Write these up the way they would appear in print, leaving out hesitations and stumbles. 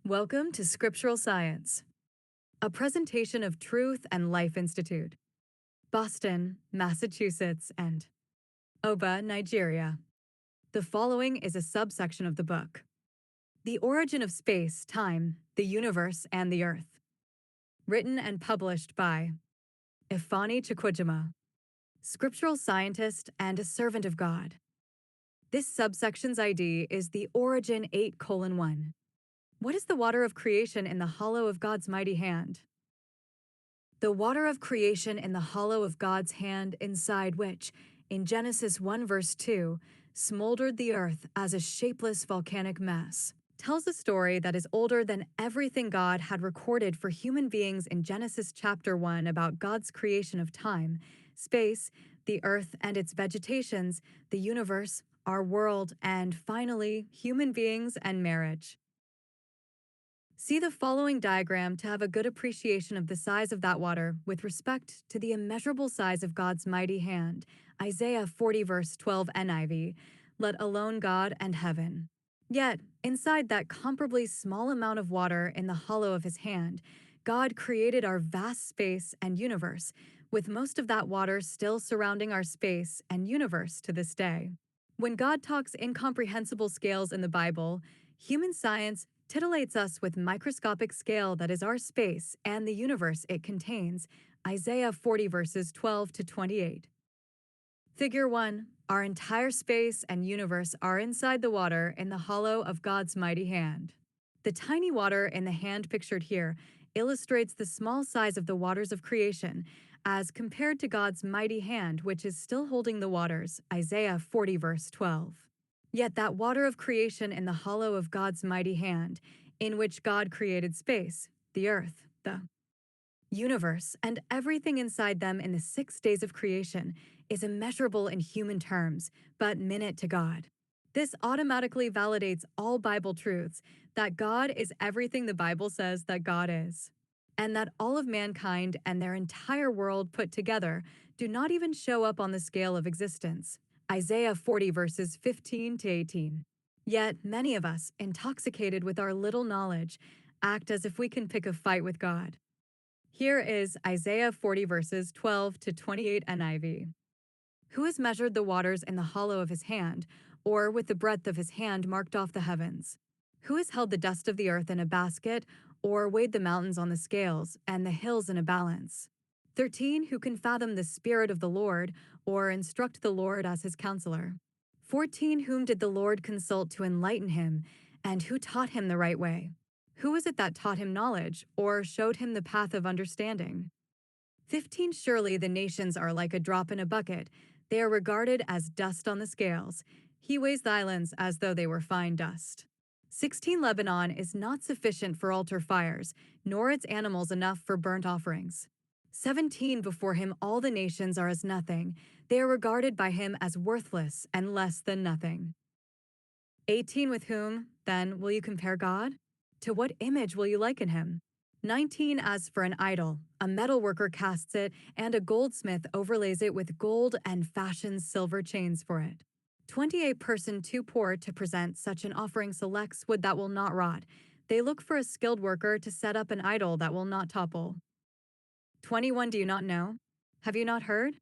Welcome to Scriptural Science, a presentation of Truth and Life Institute, Boston, Massachusetts, and Oba, Nigeria. The following is a subsection of the book, The Origin of Space, Time, the Universe, and the Earth, written and published by Ifeanyi Chukwujima, scriptural scientist and a servant of God. This subsection's ID is the Origin 8:1. What is the water of creation in the hollow of God's mighty hand? The water of creation in the hollow of God's hand, inside which, in Genesis 1 verse 2, smoldered the earth as a shapeless volcanic mess, tells a story that is older than everything God had recorded for human beings in Genesis chapter 1 about God's creation of time, space, the earth and its vegetations, the universe, our world, and finally, human beings and marriage. See the following diagram to have a good appreciation of the size of that water with respect to the immeasurable size of God's mighty hand, Isaiah 40 verse 12 NIV, let alone God and heaven. Yet, inside that comparably small amount of water in the hollow of his hand, God created our vast space and universe, with most of that water still surrounding our space and universe to this day. When God talks incomprehensible scales in the Bible, human science titillates us with microscopic scale that is our space and the universe it contains, Isaiah 40 verses 12 to 28. Figure 1. Our entire space and universe are inside the water in the hollow of God's mighty hand. The tiny water in the hand pictured here illustrates the small size of the waters of creation as compared to God's mighty hand, which is still holding the waters, Isaiah 40 verse 12. Yet that water of creation in the hollow of God's mighty hand, in which God created space, the earth, the universe, and everything inside them in the 6 days of creation, is immeasurable in human terms, but minute to God. This automatically validates all Bible truths that God is everything the Bible says that God is, and that all of mankind and their entire world put together do not even show up on the scale of existence. Isaiah 40 verses 15 to 18. Yet many of us, intoxicated with our little knowledge, act as if we can pick a fight with God. Here is Isaiah 40 verses 12 to 28 NIV. Who has measured the waters in the hollow of his hand, or with the breadth of his hand marked off the heavens? Who has held the dust of the earth in a basket, or weighed the mountains on the scales, and the hills in a balance? 13. Who can fathom the Spirit of the Lord, or instruct the Lord as his counselor? 14. Whom did the Lord consult to enlighten him, and who taught him the right way? Who is it that taught him knowledge, or showed him the path of understanding? 15. Surely the nations are like a drop in a bucket. They are regarded as dust on the scales. He weighs the islands as though they were fine dust. 16. Lebanon is not sufficient for altar fires, nor its animals enough for burnt offerings. 17. Before him all the nations are as nothing. They are regarded by him as worthless and less than nothing. 18. With whom, then, will you compare God? To what image will you liken him? 19. As for an idol, a metalworker casts it, and a goldsmith overlays it with gold and fashions silver chains for it. 20. A person too poor to present such an offering selects wood that will not rot. They look for a skilled worker to set up an idol that will not topple. 21. Do you not know? Have you not heard?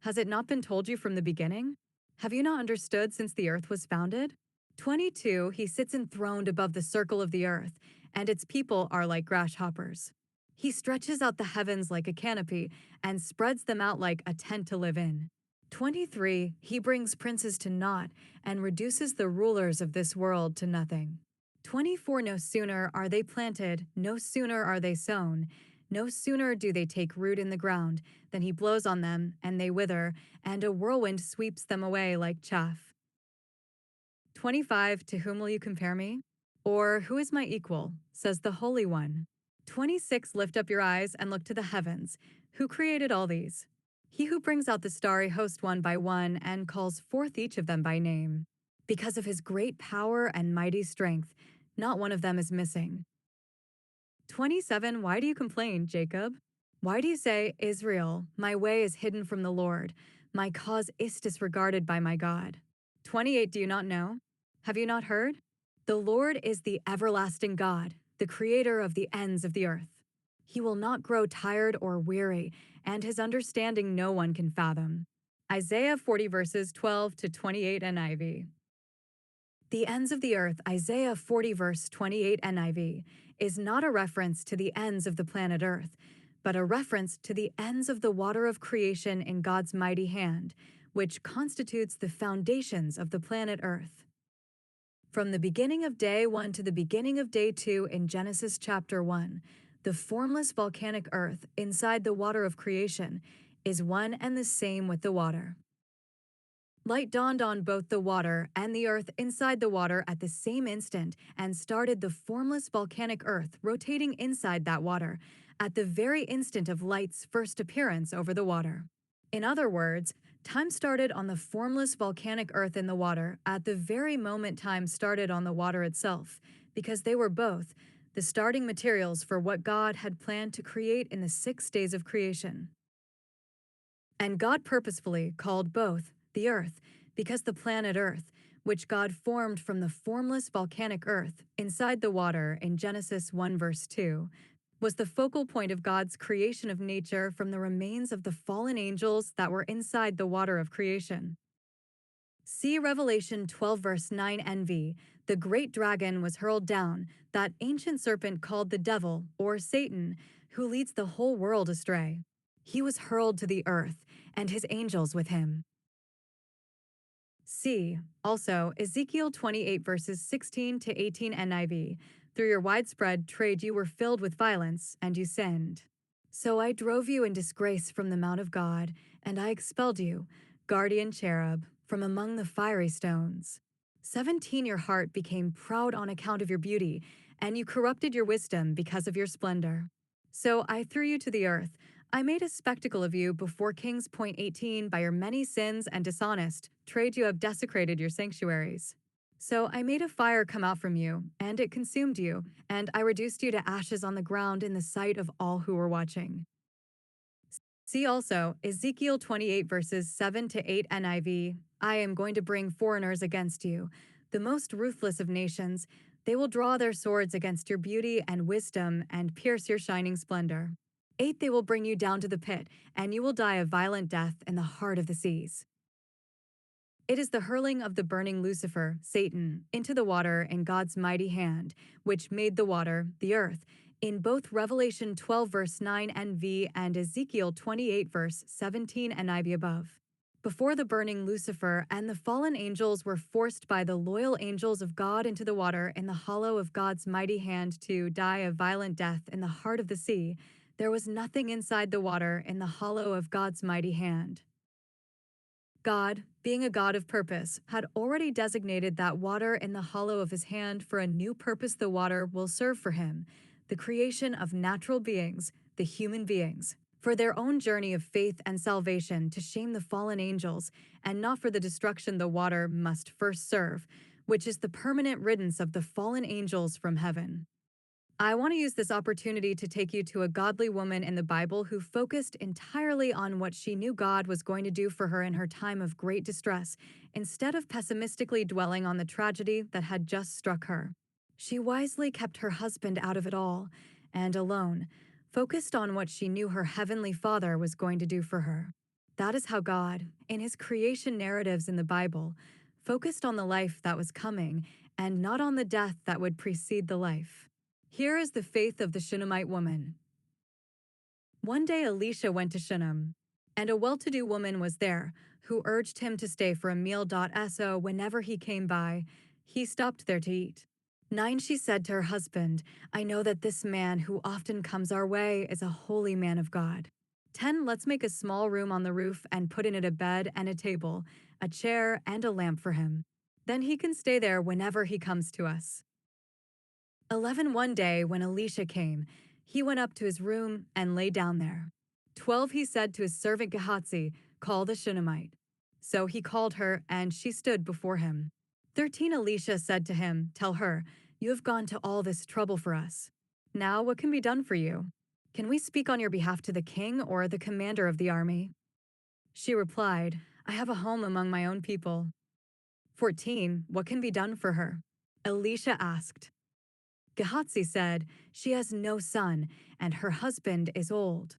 Has it not been told you from the beginning? Have you not understood since the earth was founded? 22. He sits enthroned above the circle of the earth, and its people are like grasshoppers. He stretches out the heavens like a canopy and spreads them out like a tent to live in. 23. He brings princes to naught and reduces the rulers of this world to nothing. 24. No sooner are they planted, no sooner are they sown, no sooner do they take root in the ground than he blows on them, and they wither, and a whirlwind sweeps them away like chaff. 25. To whom will you compare me? Or who is my equal, says the Holy One. 26. Lift up your eyes and look to the heavens. Who created all these? He who brings out the starry host one by one and calls forth each of them by name. Because of his great power and mighty strength, not one of them is missing. 27. Why do you complain, Jacob? Why do you say, Israel, my way is hidden from the Lord, my cause is disregarded by my God? 28. Do you not know? Have you not heard? The Lord is the everlasting God, the creator of the ends of the earth. He will not grow tired or weary, and his understanding no one can fathom. Isaiah 40 verses 12 to 28 NIV. The ends of the earth, Isaiah 40 verse 28 NIV, is not a reference to the ends of the planet Earth, but a reference to the ends of the water of creation in God's mighty hand, which constitutes the foundations of the planet Earth. From the beginning of day 1 to the beginning of day 2 in Genesis chapter 1, the formless volcanic earth inside the water of creation is one and the same with the water. Light dawned on both the water and the earth inside the water at the same instant and started the formless volcanic earth rotating inside that water at the very instant of light's first appearance over the water. In other words, time started on the formless volcanic earth in the water at the very moment time started on the water itself, because they were both the starting materials for what God had planned to create in the 6 days of creation. And God purposefully called both the earth, because the planet Earth, which God formed from the formless volcanic earth inside the water in Genesis 1 verse 2, was the focal point of God's creation of nature from the remains of the fallen angels that were inside the water of creation. See Revelation 12 verse 9 NV. The great dragon was hurled down, that ancient serpent called the devil, or Satan, who leads the whole world astray. He was hurled to the earth, and his angels with him. See, also, Ezekiel 28 verses 16 to 18 NIV. Through your widespread trade you were filled with violence, and you sinned. So I drove you in disgrace from the mount of God, and I expelled you, guardian cherub, from among the fiery stones. 17 Your heart became proud on account of your beauty, and you corrupted your wisdom because of your splendor. So I threw you to the earth. I made a spectacle of you before kings. Point 18 By your many sins and dishonest trade you have desecrated your sanctuaries. So I made a fire come out from you, and it consumed you, and I reduced you to ashes on the ground in the sight of all who were watching. See also Ezekiel 28 verses 7 to 8 NIV. I am going to bring foreigners against you, the most ruthless of nations. They will draw their swords against your beauty and wisdom and pierce your shining splendor. 8 They will bring you down to the pit, and you will die a violent death in the heart of the seas. It is the hurling of the burning Lucifer, Satan, into the water in God's mighty hand, which made the water, the earth, in both Revelation 12 verse 9 NV and Ezekiel 28 verse 17 NIV above. Before the burning Lucifer and the fallen angels were forced by the loyal angels of God into the water in the hollow of God's mighty hand to die a violent death in the heart of the sea, there was nothing inside the water in the hollow of God's mighty hand. God, being a God of purpose, had already designated that water in the hollow of his hand for a new purpose the water will serve for him, the creation of natural beings, the human beings, for their own journey of faith and salvation to shame the fallen angels, and not for the destruction the water must first serve, which is the permanent riddance of the fallen angels from heaven. I want to use this opportunity to take you to a godly woman in the Bible who focused entirely on what she knew God was going to do for her in her time of great distress, instead of pessimistically dwelling on the tragedy that had just struck her. She wisely kept her husband out of it all, and alone, focused on what she knew her heavenly Father was going to do for her. That is how God, in his creation narratives in the Bible, focused on the life that was coming and not on the death that would precede the life. Here is the faith of the Shunammite woman. One day Elisha went to Shunem, and a well-to-do woman was there, who urged him to stay for a meal. So whenever he came by, he stopped there to eat. 9 She said to her husband, I know that this man who often comes our way is a holy man of God. 10 Let's make a small room on the roof and put in it a bed and a table, a chair and a lamp for him. Then he can stay there whenever he comes to us. 11 One day when Elisha came, he went up to his room and lay down there. 12 He said to his servant Gehazi, Call the Shunammite. So he called her, and she stood before him. 13 Elisha said to him, Tell her, you have gone to all this trouble for us. Now what can be done for you? Can we speak on your behalf to the king or the commander of the army? She replied, I have a home among my own people. 14 What can be done for her? Elisha asked. Gehazi said, "She has no son, and her husband is old."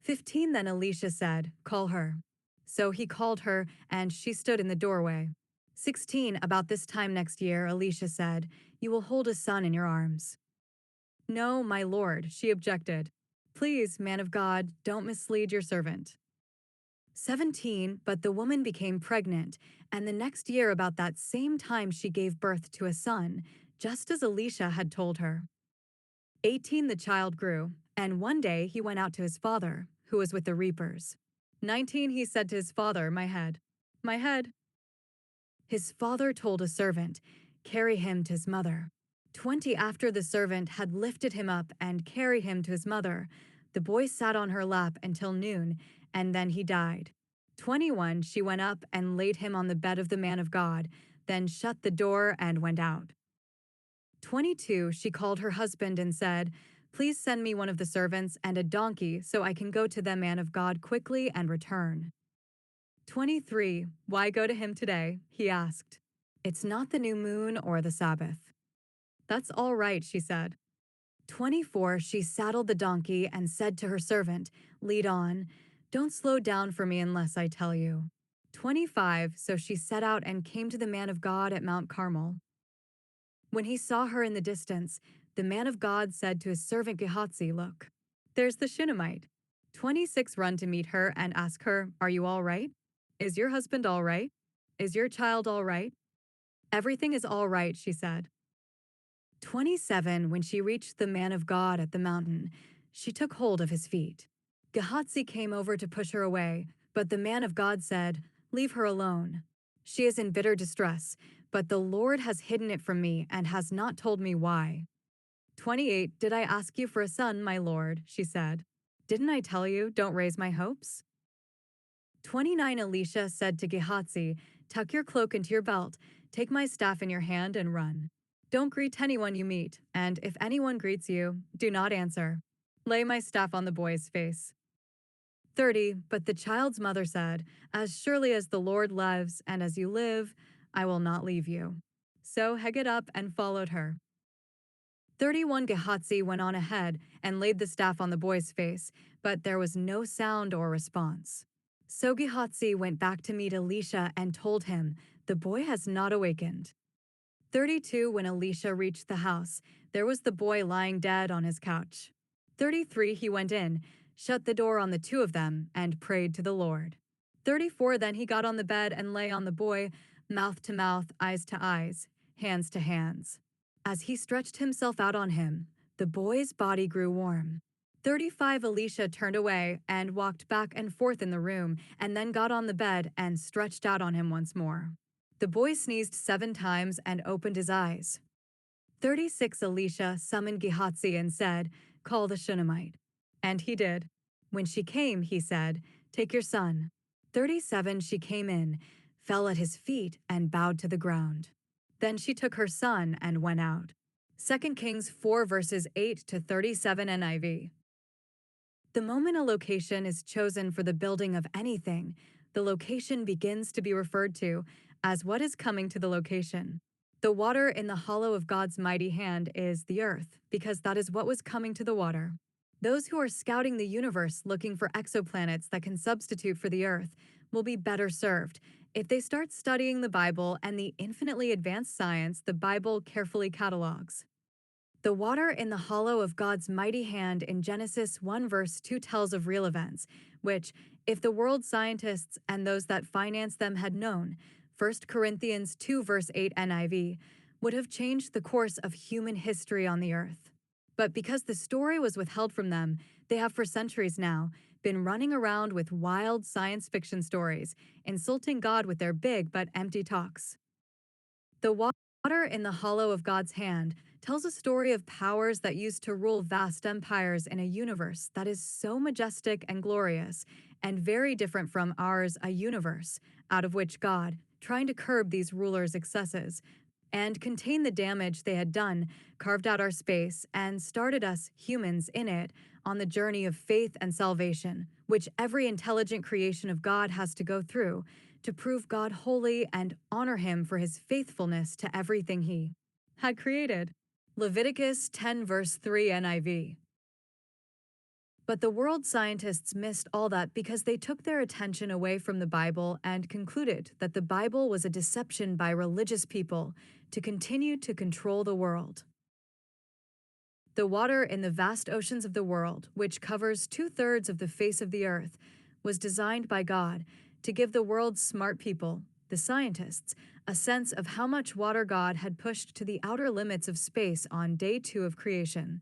15 Then Elisha said, "Call her." So he called her, and she stood in the doorway. 16 About this time next year, Elisha said, "You will hold a son in your arms." "No, my lord," she objected. "Please, man of God, don't mislead your servant." 17 But the woman became pregnant, and the next year about that same time she gave birth to a son, just as Elisha had told her. 18 The child grew, and one day he went out to his father, who was with the reapers. 19 He said to his father, "My head, my head." His father told a servant, "Carry him to his mother." 20 After the servant had lifted him up and carried him to his mother, the boy sat on her lap until noon, and then he died. 21 She went up and laid him on the bed of the man of God, then shut the door and went out. 22 She called her husband and said, "Please send me one of the servants and a donkey so I can go to the man of God quickly and return." 23 Why go to him today? He asked. "It's not the new moon or the Sabbath." "That's all right," she said. 24 She saddled the donkey and said to her servant, "Lead on. Don't slow down for me unless I tell you." 25 So she set out and came to the man of God at Mount Carmel. When he saw her in the distance, the man of God said to his servant Gehazi, "Look, there's the Shunammite." 26 Run to meet her and ask her, "Are you all right? Is your husband all right? Is your child all right?" "Everything is all right," she said. 27 When she reached the man of God at the mountain, she took hold of his feet. Gehazi came over to push her away, but the man of God said, "Leave her alone. She is in bitter distress, but the Lord has hidden it from me and has not told me why." 28 Did I ask you for a son, my lord? She said. "Didn't I tell you, don't raise my hopes?" 29 Elisha said to Gehazi, "Tuck your cloak into your belt, take my staff in your hand and run. Don't greet anyone you meet, and if anyone greets you, do not answer. Lay my staff on the boy's face." 30 But the child's mother said, "As surely as the Lord lives and as you live, I will not leave you." So he got up and followed her. 31 Gehazi went on ahead and laid the staff on the boy's face, but there was no sound or response. So Gehazi went back to meet Elisha and told him, "The boy has not awakened." 32 When Elisha reached the house, there was the boy lying dead on his couch. 33 He went in, shut the door on the two of them, and prayed to the Lord. 34 Then he got on the bed and lay on the boy, mouth to mouth, eyes to eyes, hands to hands. As he stretched himself out on him, the boy's body grew warm. 35 Elisha turned away and walked back and forth in the room, and then got on the bed and stretched out on him once more. The boy sneezed 7 times and opened his eyes. 36 Elisha summoned Gehazi and said, "Call the Shunammite." And he did. When she came, he said, "Take your son." 37 She came in, fell at his feet, and bowed to the ground. Then she took her son and went out. 2 Kings 4 verses 8 to 37 NIV. The moment a location is chosen for the building of anything, the location begins to be referred to as what is coming to the location. The water in the hollow of God's mighty hand is the earth, because that is what was coming to the water. Those who are scouting the universe looking for exoplanets that can substitute for the earth will be better served if they start studying the Bible and the infinitely advanced science the Bible carefully catalogs. The water in the hollow of God's mighty hand in Genesis 1 verse 2 tells of real events, which, if the world scientists and those that finance them had known, 1 Corinthians 2 verse 8 NIV, would have changed the course of human history on the earth. But because the story was withheld from them, they have for centuries now been running around with wild science fiction stories, insulting God with their big but empty talks. The water in the hollow of God's hand tells a story of powers that used to rule vast empires in a universe that is so majestic and glorious, and very different from ours, a universe out of which God, trying to curb these rulers' excesses and contain the damage they had done, carved out our space and started us, humans, in it on the journey of faith and salvation, which every intelligent creation of God has to go through to prove God holy and honor Him for His faithfulness to everything He had created. Leviticus 10 verse 3 NIV. But the world scientists missed all that because they took their attention away from the Bible and concluded that the Bible was a deception by religious people to continue to control the world. The water in the vast oceans of the world, which covers 2/3 of the face of the earth, was designed by God to give the world's smart people, the scientists, a sense of how much water God had pushed to the outer limits of space on day 2 of creation.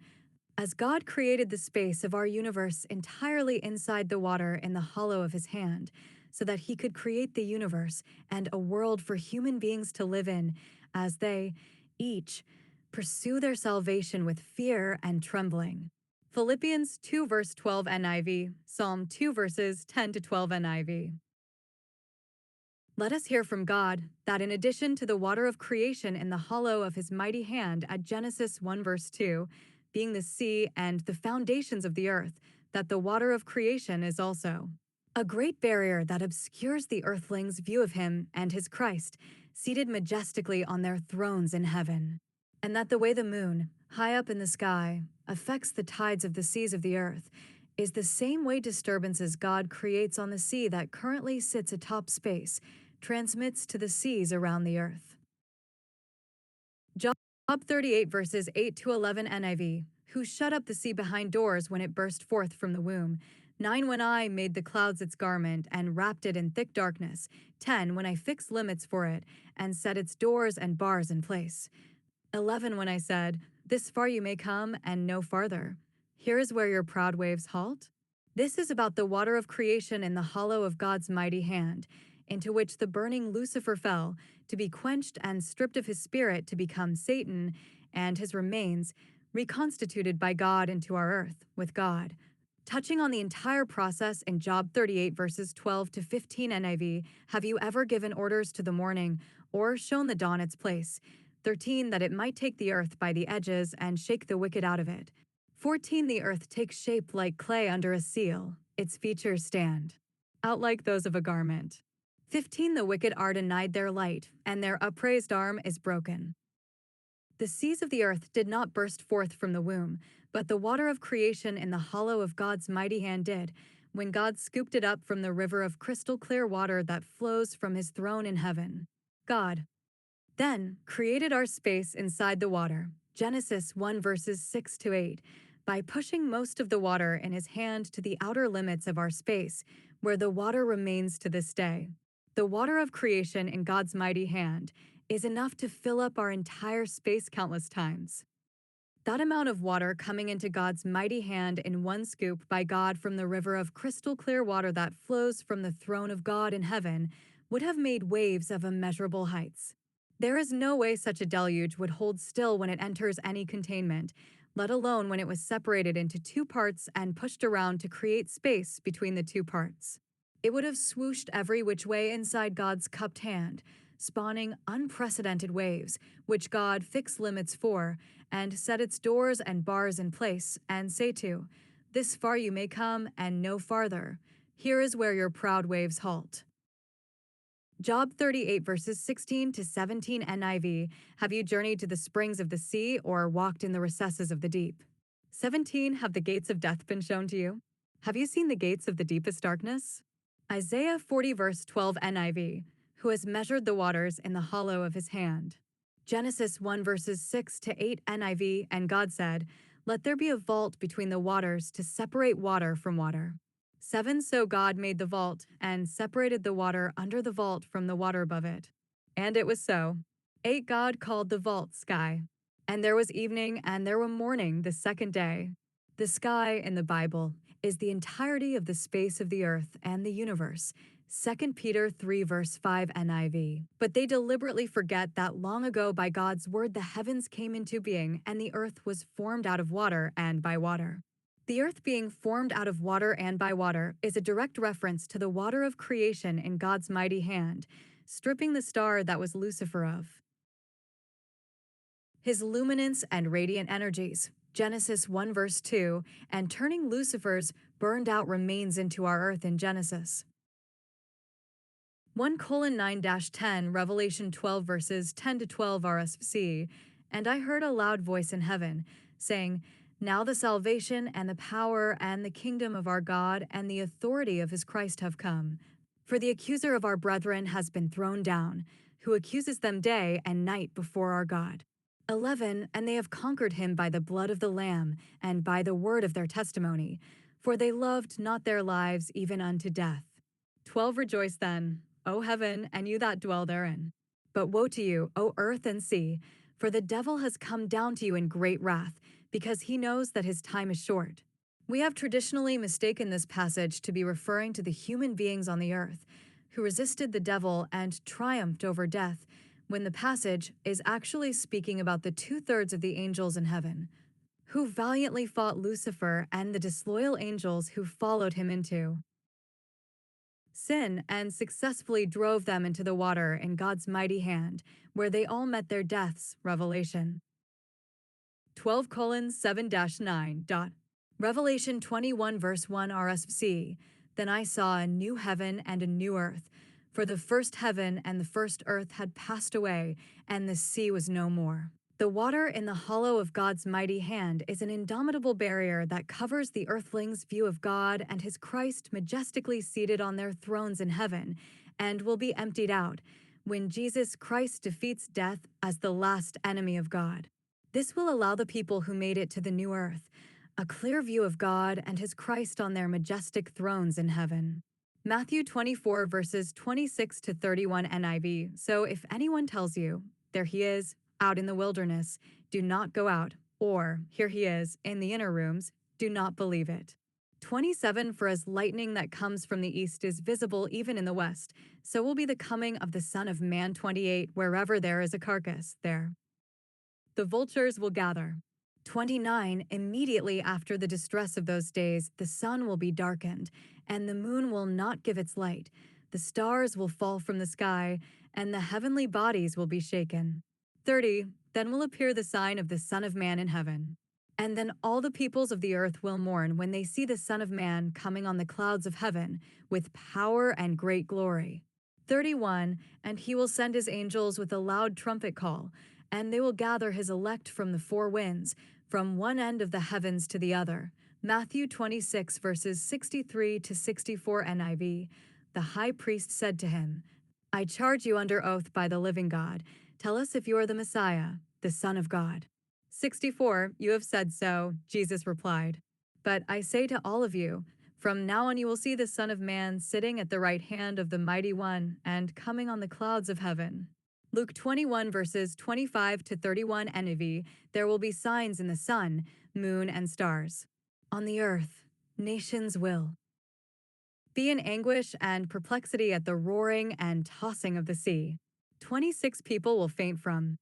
As God created the space of our universe entirely inside the water in the hollow of his hand, so that he could create the universe and a world for human beings to live in as they, each, pursue their salvation with fear and trembling. Philippians 2 verse 12 NIV, Psalm 2 verses 10 to 12 NIV. Let us hear from God that in addition to the water of creation in the hollow of his mighty hand at Genesis 1 verse 2, being the sea and the foundations of the earth, that the water of creation is also a great barrier that obscures the earthlings' view of him and his Christ, seated majestically on their thrones in heaven. And that the way the moon, high up in the sky, affects the tides of the seas of the earth, is the same way disturbances God creates on the sea that currently sits atop space transmits to the seas around the earth. Job 38 verses 8 to 11 NIV, who shut up the sea behind doors when it burst forth from the womb. 9 when I made the clouds its garment and wrapped it in thick darkness. 10 when I fixed limits for it and set its doors and bars in place. 11 when I said, this far you may come and no farther. Here is where your proud waves halt. This is about the water of creation in the hollow of God's mighty hand, into which the burning Lucifer fell, to be quenched and stripped of his spirit to become Satan, and his remains, reconstituted by God into our earth, with God. Touching on the entire process in Job 38 verses 12 to 15 NIV, have you ever given orders to the morning, or shown the dawn its place? 13 that it might take the earth by the edges and shake the wicked out of it. 14 the earth takes shape like clay under a seal, its features stand out like those of a garment. 15 the wicked are denied their light, and their upraised arm is broken. The seas of the earth did not burst forth from the womb, but the water of creation in the hollow of God's mighty hand did, when God scooped it up from the river of crystal clear water that flows from his throne in heaven. God then created our space inside the water, Genesis 1 verses 6 to 8, by pushing most of the water in his hand to the outer limits of our space, where the water remains to this day. The water of creation in God's mighty hand is enough to fill up our entire space countless times. That amount of water coming into God's mighty hand in one scoop by God from the river of crystal clear water that flows from the throne of God in heaven would have made waves of immeasurable heights. There is no way such a deluge would hold still when it enters any containment, let alone when it was separated into 2 parts and pushed around to create space between the 2 parts. It would have swooshed every which way inside God's cupped hand, spawning unprecedented waves, which God fixed limits for, and set its doors and bars in place, and say to, this far you may come and no farther. Here is where your proud waves halt. Job 38 verses 16 to 17 NIV, have you journeyed to the springs of the sea or walked in the recesses of the deep? 17, have the gates of death been shown to you? Have you seen the gates of the deepest darkness? Isaiah 40 verse 12 NIV, who has measured the waters in the hollow of his hand. Genesis 1 verses 6 to 8 NIV, and God said, let there be a vault between the waters to separate water from water. 7 so God made the vault and separated the water under the vault from the water above it. And it was so. 8 God called the vault sky. And there was evening and there were morning the second day. The sky in the Bible is the entirety of the space of the earth and the universe. 2 Peter 3 verse 5 NIV. But they deliberately forget that long ago by God's word the heavens came into being and the earth was formed out of water and by water. The earth being formed out of water and by water is a direct reference to the water of creation in God's mighty hand, stripping the star that was Lucifer of his luminance and radiant energies, Genesis 1 verse 2, and turning Lucifer's burned out remains into our earth in Genesis 1:9-10, Revelation 12 verses 10 to 12 RSC, And I heard a loud voice in heaven, saying, Now the salvation and the power and the kingdom of our God and the authority of his Christ have come. For the accuser of our brethren has been thrown down, who accuses them day and night before our God. 11 And they have conquered him by the blood of the Lamb and by the word of their testimony, for they loved not their lives even unto death. 12 Rejoice then, O heaven, and you that dwell therein. But woe to you, O earth and sea, for the devil has come down to you in great wrath, because he knows that his time is short. We have traditionally mistaken this passage to be referring to the human beings on the earth, who resisted the devil and triumphed over death, when the passage is actually speaking about the 2/3 of the angels in heaven, who valiantly fought Lucifer and the disloyal angels who followed him into sin and successfully drove them into the water in God's mighty hand, where they all met their deaths. Revelation 12:7-9. Revelation 21 verse 1 RSC. Then I saw a new heaven and a new earth, for the first heaven and the first earth had passed away, and the sea was no more. The water in the hollow of God's mighty hand is an indomitable barrier that covers the earthlings' view of God and his Christ majestically seated on their thrones in heaven, and will be emptied out when Jesus Christ defeats death as the last enemy of God. This will allow the people who made it to the new earth a clear view of God and his Christ on their majestic thrones in heaven. Matthew 24 verses 26-31 NIV. So if anyone tells you, there he is, out in the wilderness, do not go out, or here he is, in the inner rooms, do not believe it. 27 For as lightning that comes from the east is visible even in the west, so will be the coming of the Son of Man. 28 Wherever there is a carcass, there the vultures will gather. 29 Immediately after the distress of those days, the sun will be darkened, and the moon will not give its light. The stars will fall from the sky, and the heavenly bodies will be shaken. 30 Then will appear the sign of the Son of Man in heaven. And then all the peoples of the earth will mourn when they see the Son of Man coming on the clouds of heaven with power and great glory. 31 And he will send his angels with a loud trumpet call, and they will gather his elect from the four winds, from one end of the heavens to the other. Matthew 26 verses 63-64 NIV. The high priest said to him, I charge you under oath by the living God, tell us if you are the Messiah, the Son of God. 64 You have said so, Jesus replied. But I say to all of you, from now on you will see the Son of Man sitting at the right hand of the Mighty One and coming on the clouds of heaven. Luke 21 verses 25-31 NIV. There will be signs in the sun, moon, and stars. On the earth, nations will be in anguish and perplexity at the roaring and tossing of the sea. 26 People will faint from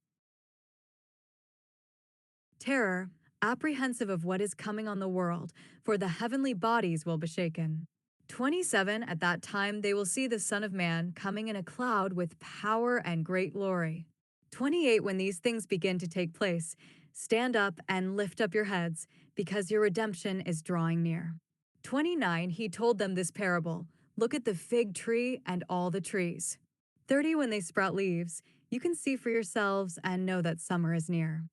terror, apprehensive of what is coming on the world, for the heavenly bodies will be shaken. 27 At that time they will see the Son of Man coming in a cloud with power and great glory. 28 When these things begin to take place, stand up and lift up your heads, because your redemption is drawing near. 29 He told them this parable, look at the fig tree and all the trees. 30 When they sprout leaves, you can see for yourselves and know that summer is near.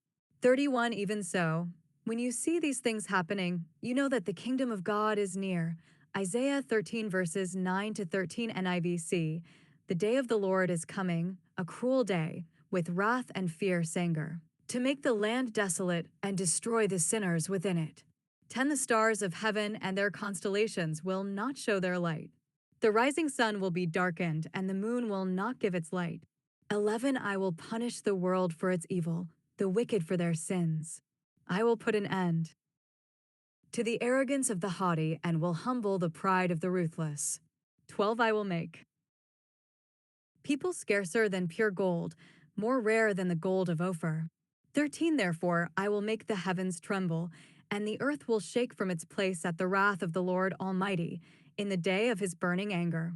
31 Even so, when you see these things happening, you know that the kingdom of God is near. Isaiah 13 verses 9-13 NIVC. The day of the Lord is coming, a cruel day, with wrath and fierce anger, to make the land desolate and destroy the sinners within it. 10 The stars of heaven and their constellations will not show their light. The rising sun will be darkened, and the moon will not give its light. 11 I will punish the world for its evil, the wicked for their sins. I will put an end to the arrogance of the haughty and will humble the pride of the ruthless. 12 I will make people scarcer than pure gold, more rare than the gold of Ophir. 13 Therefore I will make the heavens tremble, and the earth will shake from its place at the wrath of the Lord Almighty, in the day of his burning anger.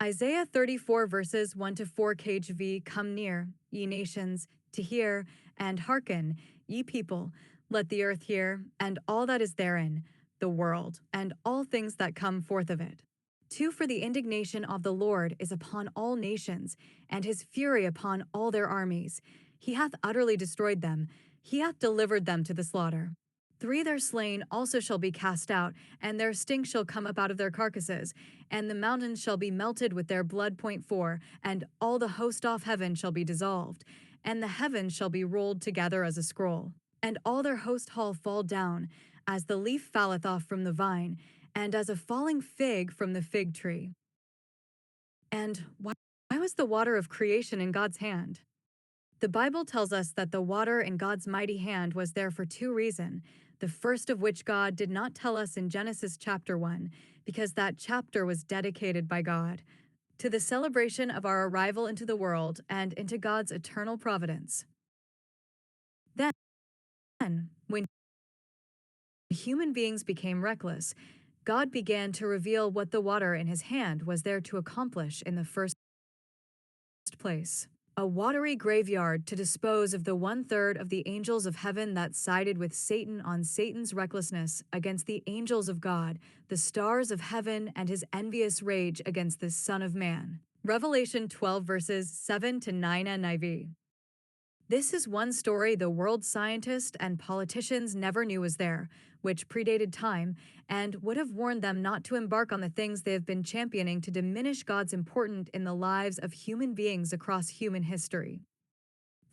Isaiah 34 verses 1-4 KJV. Come near, ye nations, to hear, and hearken, ye people. Let the earth hear, and all that is therein, the world, and all things that come forth of it. 2 For the indignation of the Lord is upon all nations, and his fury upon all their armies. He hath utterly destroyed them, he hath delivered them to the slaughter. 3 their slain also shall be cast out, and their stink shall come up out of their carcasses, and the mountains shall be melted with their blood. Point 4 And all the host off heaven shall be dissolved, and the heavens shall be rolled together as a scroll, and all their host hall fall down, as the leaf falleth off from the vine, and as a falling fig from the fig tree. And why was the water of creation in God's hand? The Bible tells us that the water in God's mighty hand was there for 2 reasons, the first of which God did not tell us in Genesis chapter 1, because that chapter was dedicated by God to the celebration of our arrival into the world and into God's eternal providence. Then, when human beings became reckless, God began to reveal what the water in his hand was there to accomplish in the first place. A watery graveyard to dispose of the 1/3 of the angels of heaven that sided with Satan on Satan's recklessness against the angels of God, the stars of heaven, and his envious rage against the Son of Man. Revelation 12 verses 7 to 9 NIV. This is one story the world scientists and politicians never knew was there, which predated time, and would have warned them not to embark on the things they have been championing to diminish God's importance in the lives of human beings across human history.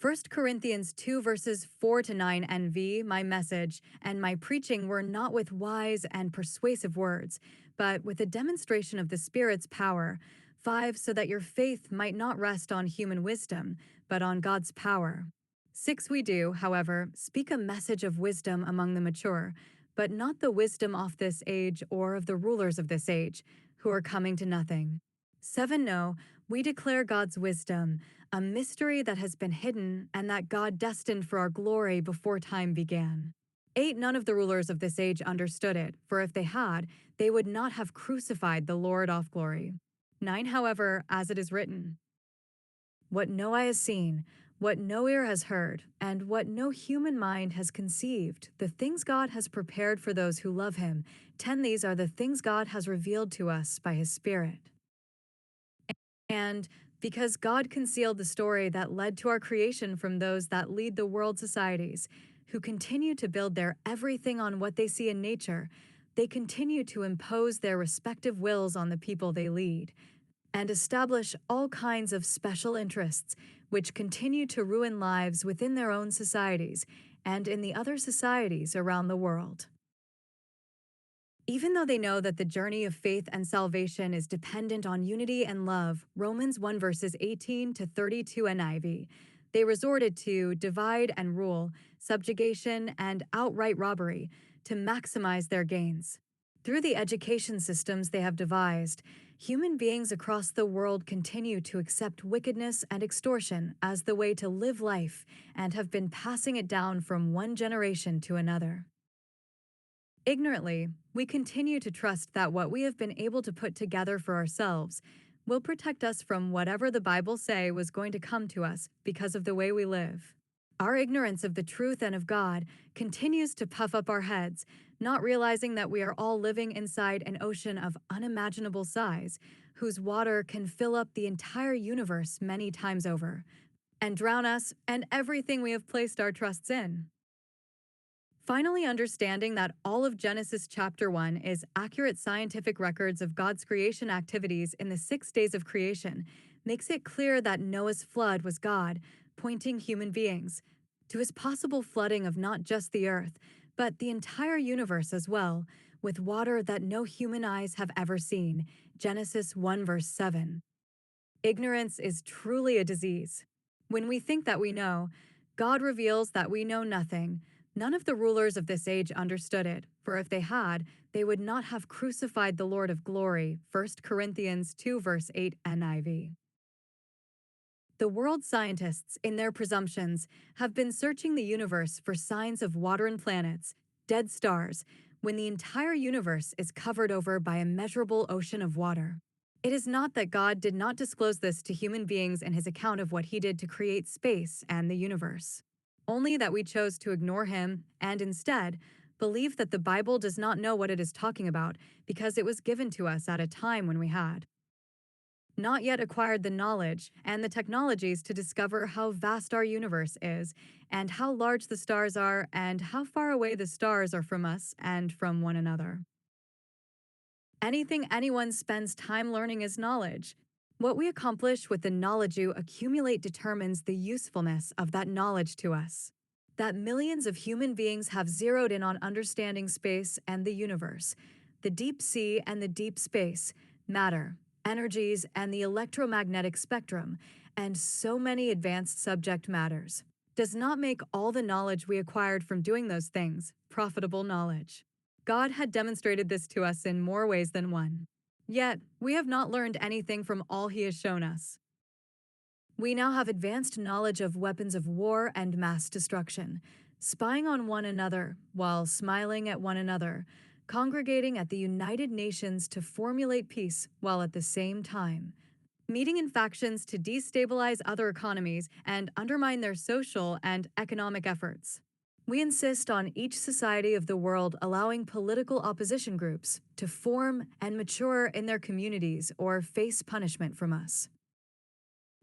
1 Corinthians 2 verses 4 to 9 NV, my message and my preaching were not with wise and persuasive words, but with a demonstration of the Spirit's power. 5 So that your faith might not rest on human wisdom, but on God's power. 6 We do, however, speak a message of wisdom among the mature, but not the wisdom of this age or of the rulers of this age, who are coming to nothing. 7 No, we declare God's wisdom, a mystery that has been hidden and that God destined for our glory before time began. 8 None of the rulers of this age understood it, for if they had, they would not have crucified the Lord of glory. 9 However, as it is written, what no eye has seen, what no ear has heard, and what no human mind has conceived, the things God has prepared for those who love him. 10 These are the things God has revealed to us by his Spirit. And because God concealed the story that led to our creation from those that lead the world societies, who continue to build their everything on what they see in nature, they continue to impose their respective wills on the people they lead, and establish all kinds of special interests, which continue to ruin lives within their own societies and in the other societies around the world. Even though they know that the journey of faith and salvation is dependent on unity and love, Romans 1 verses 18 to 32 NIV, they resorted to divide and rule, subjugation, and outright robbery to maximize their gains. Through the education systems they have devised, human beings across the world continue to accept wickedness and extortion as the way to live life and have been passing it down from one generation to another. Ignorantly, we continue to trust that what we have been able to put together for ourselves will protect us from whatever the Bible say was going to come to us because of the way we live. Our ignorance of the truth and of God continues to puff up our heads, not realizing that we are all living inside an ocean of unimaginable size, whose water can fill up the entire universe many times over, and drown us and everything we have placed our trusts in. Finally, understanding that all of Genesis chapter 1 is accurate scientific records of God's creation activities in the 6 days of creation makes it clear that Noah's flood was God pointing human beings to his possible flooding of not just the earth, but the entire universe as well, with water that no human eyes have ever seen. Genesis 1 verse 7. Ignorance is truly a disease. When we think that we know, God reveals that we know nothing. None of the rulers of this age understood it, for if they had, they would not have crucified the Lord of glory. 1 Corinthians 2 verse 8 NIV. The world scientists, in their presumptions, have been searching the universe for signs of water and planets, dead stars, when the entire universe is covered over by a measurable ocean of water. It is not that God did not disclose this to human beings in his account of what he did to create space and the universe. Only that we chose to ignore him and instead believe that the Bible does not know what it is talking about because it was given to us at a time when we had. not yet acquired the knowledge and the technologies to discover how vast our universe is, and how large the stars are, and how far away the stars are from us and from one another. Anything anyone spends time learning is knowledge. What we accomplish with the knowledge you accumulate determines the usefulness of that knowledge to us. That millions of human beings have zeroed in on understanding space and the universe, the deep sea and the deep space, matter, energies, and the electromagnetic spectrum, and so many advanced subject matters, does not make all the knowledge we acquired from doing those things profitable knowledge. God had demonstrated this to us in more ways than one. Yet, we have not learned anything from all He has shown us. We now have advanced knowledge of weapons of war and mass destruction, spying on one another while smiling at one another, congregating at the United Nations to formulate peace while at the same time meeting in factions to destabilize other economies and undermine their social and economic efforts. We insist on each society of the world allowing political opposition groups to form and mature in their communities or face punishment from us.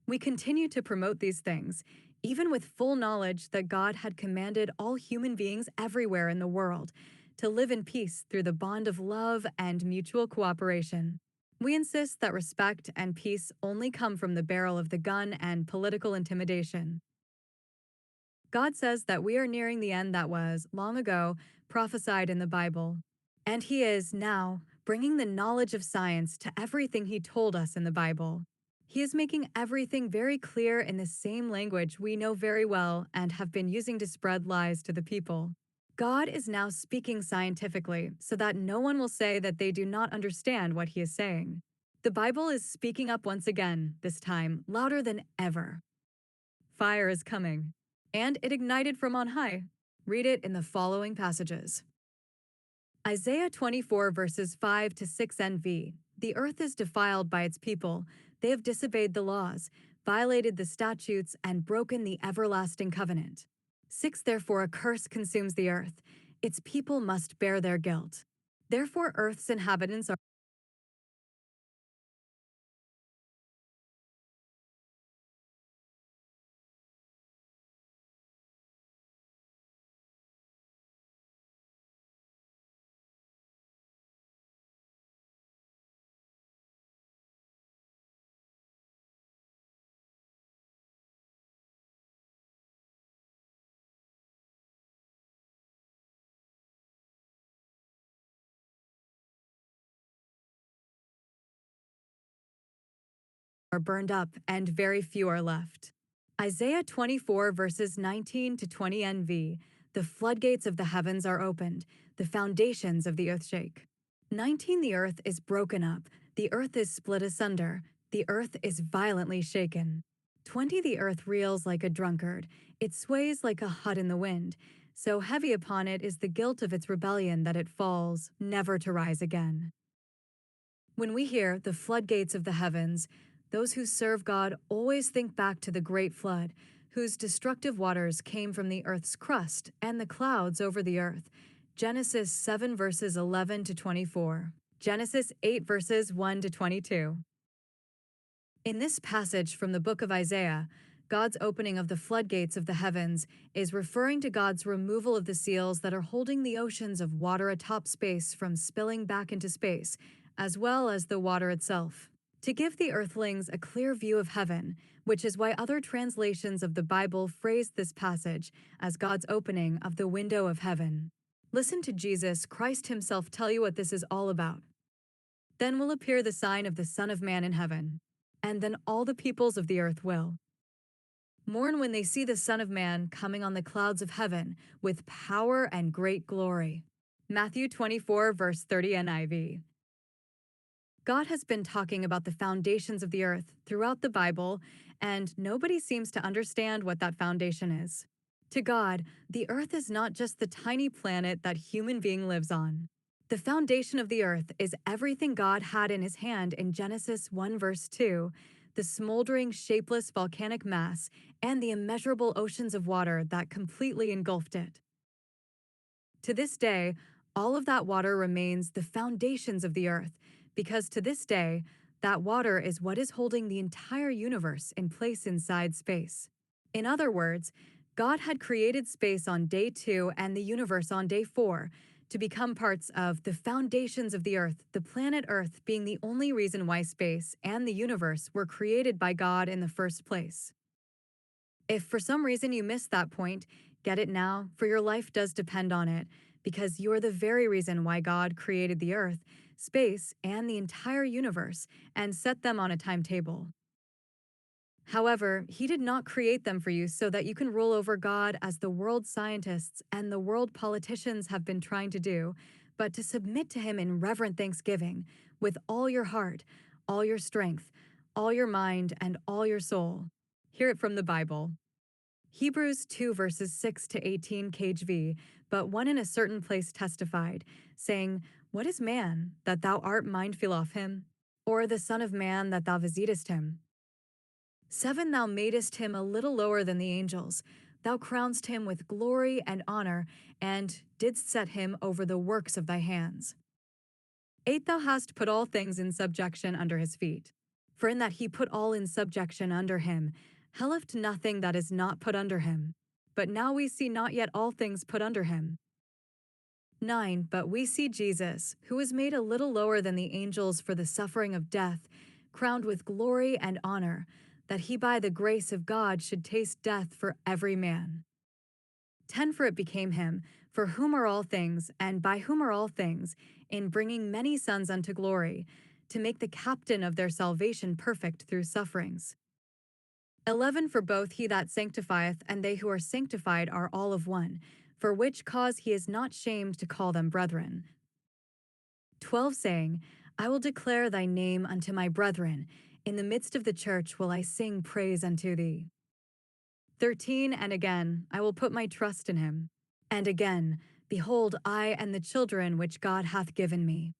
We continue to promote these things, even with full knowledge that God had commanded all human beings everywhere in the world to live in peace through the bond of love and mutual cooperation. We insist that respect and peace only come from the barrel of the gun and political intimidation. God says that we are nearing the end that was, long ago, prophesied in the Bible. And He is, now, bringing the knowledge of science to everything He told us in the Bible. He is making everything very clear in the same language we know very well and have been using to spread lies to the people. God is now speaking scientifically so that no one will say that they do not understand what He is saying. The Bible is speaking up once again, this time louder than ever. Fire is coming, and it ignited from on high. Read it in the following passages. Isaiah 24 verses 5 to 6 NV. The earth is defiled by its people. They have disobeyed the laws, violated the statutes, and broken the everlasting covenant. 6 Therefore a curse consumes the earth. Its people must bear their guilt. Therefore earth's inhabitants are burned up, and very few are left. Isaiah 24 verses 19 to 20 NV. The floodgates of the heavens are opened, the foundations of the earth shake. 19 The earth is broken up, the earth is split asunder, the earth is violently shaken. 20 The earth reels like a drunkard, it sways like a hut in the wind. So heavy upon it is the guilt of its rebellion that it falls, never to rise again. When we hear the floodgates of the heavens, those who serve God always think back to the great flood, whose destructive waters came from the earth's crust and the clouds over the earth. Genesis 7 verses 11 to 24. Genesis 8 verses 1 to 22. In this passage from the book of Isaiah, God's opening of the floodgates of the heavens is referring to God's removal of the seals that are holding the oceans of water atop space from spilling back into space, as well as the water itself. To give the earthlings a clear view of heaven, which is why other translations of the Bible phrase this passage as God's opening of the window of heaven. Listen to Jesus Christ Himself tell you what this is all about. Then will appear the sign of the Son of Man in heaven, and then all the peoples of the earth will mourn when they see the Son of Man coming on the clouds of heaven with power and great glory. Matthew 24 verse 30 NIV. God has been talking about the foundations of the earth throughout the Bible, and nobody seems to understand what that foundation is. To God, the earth is not just the tiny planet that human being lives on. The foundation of the earth is everything God had in His hand in Genesis 1 verse 2, the smoldering, shapeless volcanic mass, and the immeasurable oceans of water that completely engulfed it. To this day, all of that water remains the foundations of the earth, because to this day, That water is what is holding the entire universe in place inside space. In other words, God had created space on day 2 and the universe on day 4 to become parts of the foundations of the Earth, the planet Earth being the only reason why space and the universe were created by God in the first place. If for some reason you missed that point, get it now, for your life does depend on it, because you're the very reason why God created the Earth, space, and the entire universe, and set them on a timetable. However, He did not create them for you so that you can rule over God as the world scientists and the world politicians have been trying to do, but to submit to Him in reverent thanksgiving, with all your heart, all your strength, all your mind, and all your soul. Hear it from the Bible. Hebrews 2 verses 6 to 18 KJV, but one in a certain place testified, saying, What is man, that thou art mindful of him? Or the Son of Man, that thou visitest him? 7 Thou madest him a little lower than the angels. Thou crownedst him with glory and honor, and didst set him over the works of thy hands. 8 Thou hast put all things in subjection under his feet. For in that he put all in subjection under him, he left nothing that is not put under him. But now we see not yet all things put under him. 9 But we see Jesus, who was made a little lower than the angels for the suffering of death, crowned with glory and honor, that he by the grace of God should taste death for every man. 10 For it became him, for whom are all things, and by whom are all things, in bringing many sons unto glory, to make the captain of their salvation perfect through sufferings. 11 For both he that sanctifieth and they who are sanctified are all of one, for which cause he is not shamed to call them brethren. 12 Saying, I will declare thy name unto my brethren, in the midst of the church will I sing praise unto thee. 13 And again, I will put my trust in him. And again, behold, I and the children which God hath given me.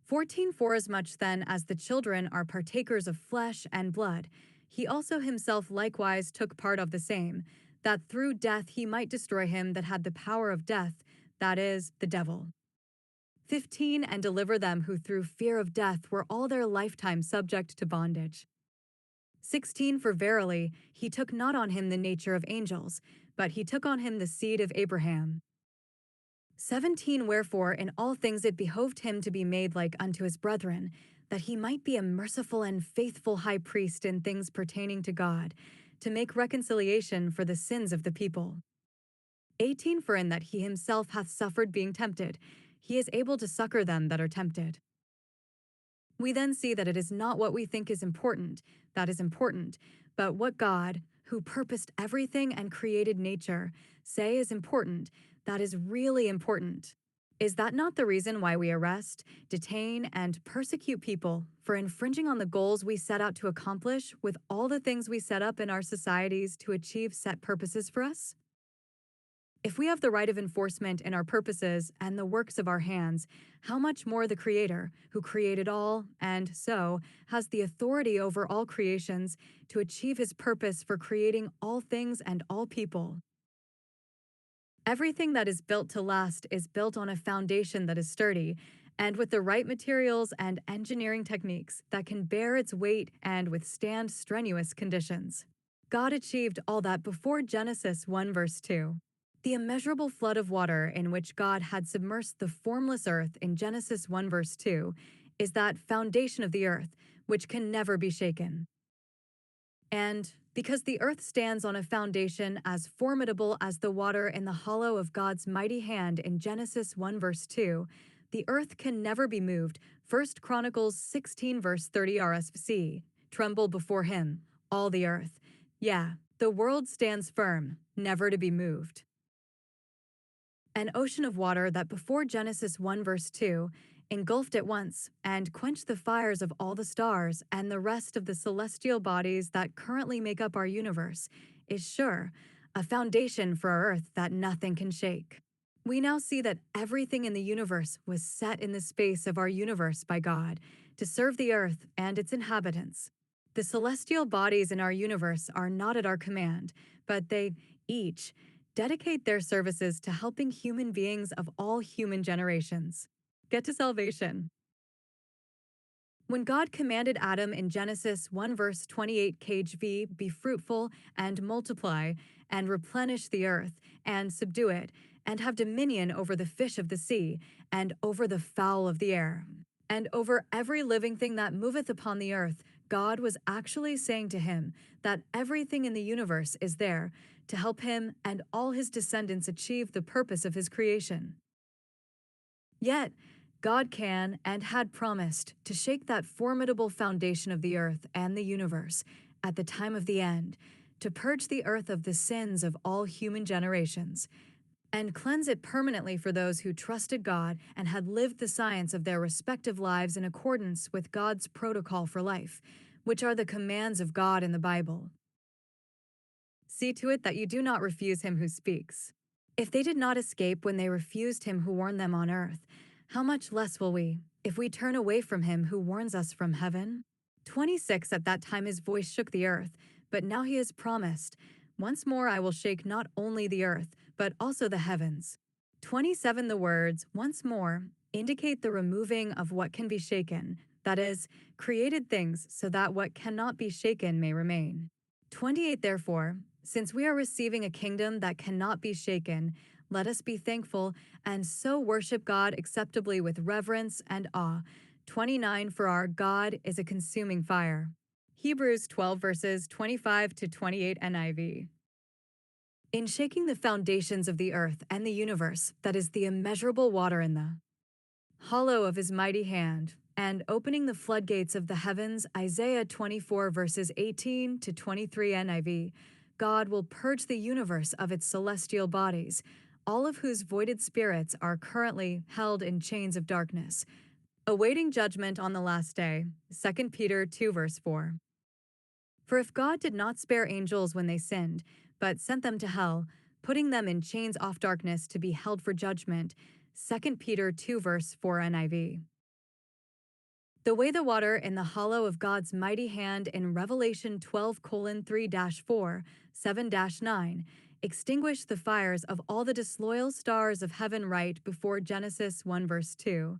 14 Forasmuch then as the children are partakers of flesh and blood, he also himself likewise took part of the same, that through death he might destroy him that had the power of death, that is, the devil. 15 And deliver them who through fear of death were all their lifetime subject to bondage. 16 For verily, he took not on him the nature of angels, but he took on him the seed of Abraham. 17 Wherefore in all things it behoved him to be made like unto his brethren, that he might be a merciful and faithful high priest in things pertaining to God, to make reconciliation for the sins of the people. 18 For in that he himself hath suffered being tempted, he is able to succor them that are tempted. We then see that it is not what we think is important that is important, but what God, who purposed everything and created nature, say is important, that is really important. Is that not the reason why we arrest, detain, and persecute people for infringing on the goals we set out to accomplish with all the things we set up in our societies to achieve set purposes for us? If we have the right of enforcement in our purposes and the works of our hands, how much more the Creator, who created all, and so has the authority over all creations to achieve his purpose for creating all things and all people. Everything that is built to last is built on a foundation that is sturdy, and with the right materials and engineering techniques that can bear its weight and withstand strenuous conditions. God achieved all that before Genesis 1 verse 2. The immeasurable flood of water in which God had submersed the formless earth in Genesis 1 verse 2 is that foundation of the earth, which can never be shaken. And because the earth stands on a foundation as formidable as the water in the hollow of God's mighty hand in Genesis 1 verse 2, the earth can never be moved. 1 Chronicles 16 verse 30 RSV. Tremble before him, all the earth. Yeah, the world stands firm, never to be moved. An ocean of water that before Genesis 1 verse 2 engulfed at once and quenched the fires of all the stars and the rest of the celestial bodies that currently make up our universe is sure, a foundation for our earth that nothing can shake. We now see that everything in the universe was set in the space of our universe by God to serve the earth and its inhabitants. The celestial bodies in our universe are not at our command, but they each dedicate their services to helping human beings of all human generations get to salvation. When God commanded Adam in Genesis 1 verse 28 KJV, be fruitful and multiply, and replenish the earth, and subdue it, and have dominion over the fish of the sea, and over the fowl of the air, and over every living thing that moveth upon the earth, God was actually saying to him that everything in the universe is there to help him and all his descendants achieve the purpose of his creation. Yet, God can and had promised to shake that formidable foundation of the earth and the universe at the time of the end, to purge the earth of the sins of all human generations, and cleanse it permanently for those who trusted God and had lived the science of their respective lives in accordance with God's protocol for life, which are the commands of God in the Bible. See to it that you do not refuse him who speaks. If they did not escape when they refused him who warned them on earth, how much less will we, if we turn away from him who warns us from heaven? 26 At that time his voice shook the earth, but now he has promised, once more I will shake not only the earth, but also the heavens. 27 The words, once more, indicate the removing of what can be shaken, that is, created things, so that what cannot be shaken may remain. 28 Therefore, since we are receiving a kingdom that cannot be shaken, let us be thankful and so worship God acceptably with reverence and awe. 29 For our God is a consuming fire. Hebrews 12 verses 25 to 28 NIV. In shaking the foundations of the earth and the universe, that is the immeasurable water in the hollow of his mighty hand, and opening the floodgates of the heavens, Isaiah 24 verses 18 to 23 NIV, God will purge the universe of its celestial bodies, all of whose voided spirits are currently held in chains of darkness, awaiting judgment on the last day. 2 Peter 2 verse 4. For if God did not spare angels when they sinned, but sent them to hell, putting them in chains of darkness to be held for judgment, 2 Peter 2 verse 4 NIV. The way the water in the hollow of God's mighty hand in Revelation 12:3-4, 7-9, extinguished the fires of all the disloyal stars of heaven right before Genesis 1 verse 2,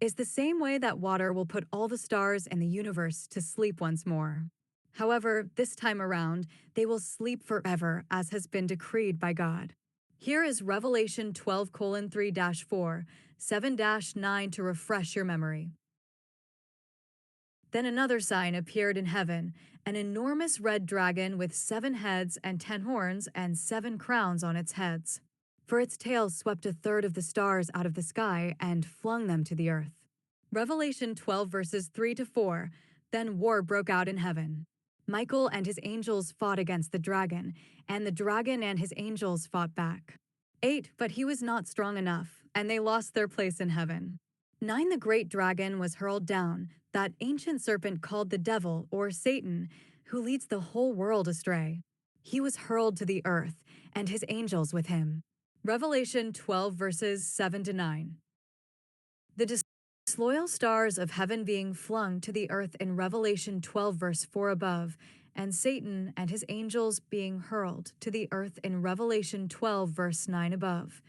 is the same way that water will put all the stars in the universe to sleep once more. However, this time around, they will sleep forever as has been decreed by God. Here is Revelation 12:3-4, 7-9 to refresh your memory. Then another sign appeared in heaven, an enormous red dragon with 7 heads and 10 horns and 7 crowns on its heads. For its tail swept a third of the stars out of the sky and flung them to the earth. Revelation 12 verses 3-4, Then war broke out in heaven. Michael and his angels fought against the dragon, and the dragon and his angels fought back. 8 But he was not strong enough, and they lost their place in heaven. 9 The great dragon was hurled down, that ancient serpent called the devil, or Satan, who leads the whole world astray. He was hurled to the earth, and his angels with him. Revelation 12 verses 7-9. The disloyal stars of heaven being flung to the earth in Revelation 12 verse 4 above, and Satan and his angels being hurled to the earth in Revelation 12 verse 9 above,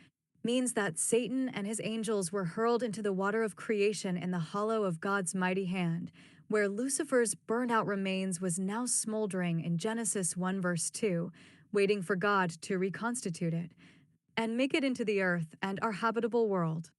means that Satan and his angels were hurled into the water of creation in the hollow of God's mighty hand, where Lucifer's burned out remains was now smoldering in Genesis 1 verse 2, waiting for God to reconstitute it and make it into the earth and our habitable world.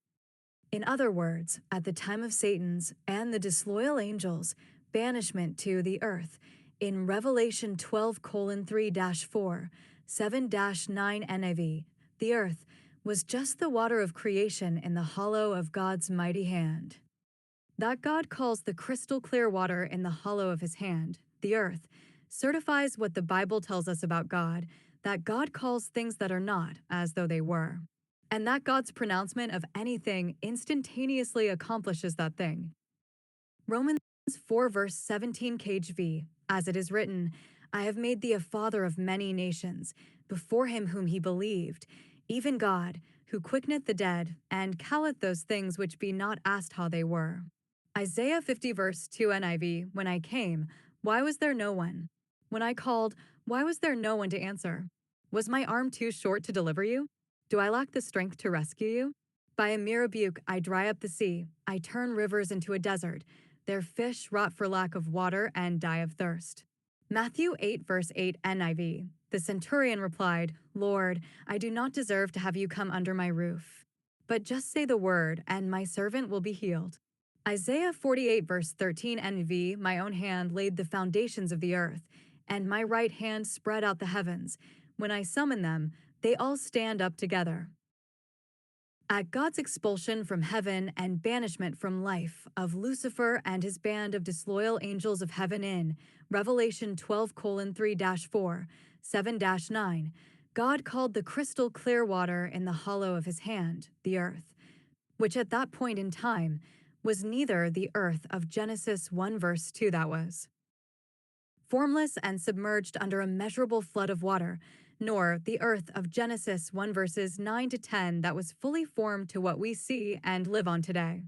In other words, at the time of Satan's and the disloyal angels' banishment to the earth, in Revelation 12:3-4, 7-9 NIV, the earth was just the water of creation in the hollow of God's mighty hand. That God calls the crystal clear water in the hollow of his hand, the earth, certifies what the Bible tells us about God, that God calls things that are not as though they were, and that God's pronouncement of anything instantaneously accomplishes that thing. Romans 4 verse 17 KJV, as it is written, I have made thee a father of many nations, before him whom he believed, even God, who quickeneth the dead, and calleth those things which be not asked how they were. Isaiah 50 verse 2 NIV, When I came, why was there no one? When I called, why was there no one to answer? Was my arm too short to deliver you? Do I lack the strength to rescue you? By a mere rebuke I dry up the sea, I turn rivers into a desert. their fish rot for lack of water and die of thirst. Matthew 8, verse 8 NIV. The centurion replied, Lord, I do not deserve to have you come under my roof. But just say the word, and my servant will be healed. Isaiah 48, verse 13 NIV. My own hand laid the foundations of the earth, and my right hand spread out the heavens. When I summon them, they all stand up together. At God's expulsion from heaven and banishment from life of Lucifer and his band of disloyal angels of heaven in Revelation 12:3-4, 7-9, God called the crystal clear water in the hollow of his hand, the earth, which at that point in time was neither the earth of Genesis 1 verse 2 that was formless and submerged under a measurable flood of water, nor the earth of Genesis 1 verses 9 to 10 that was fully formed to what we see and live on today.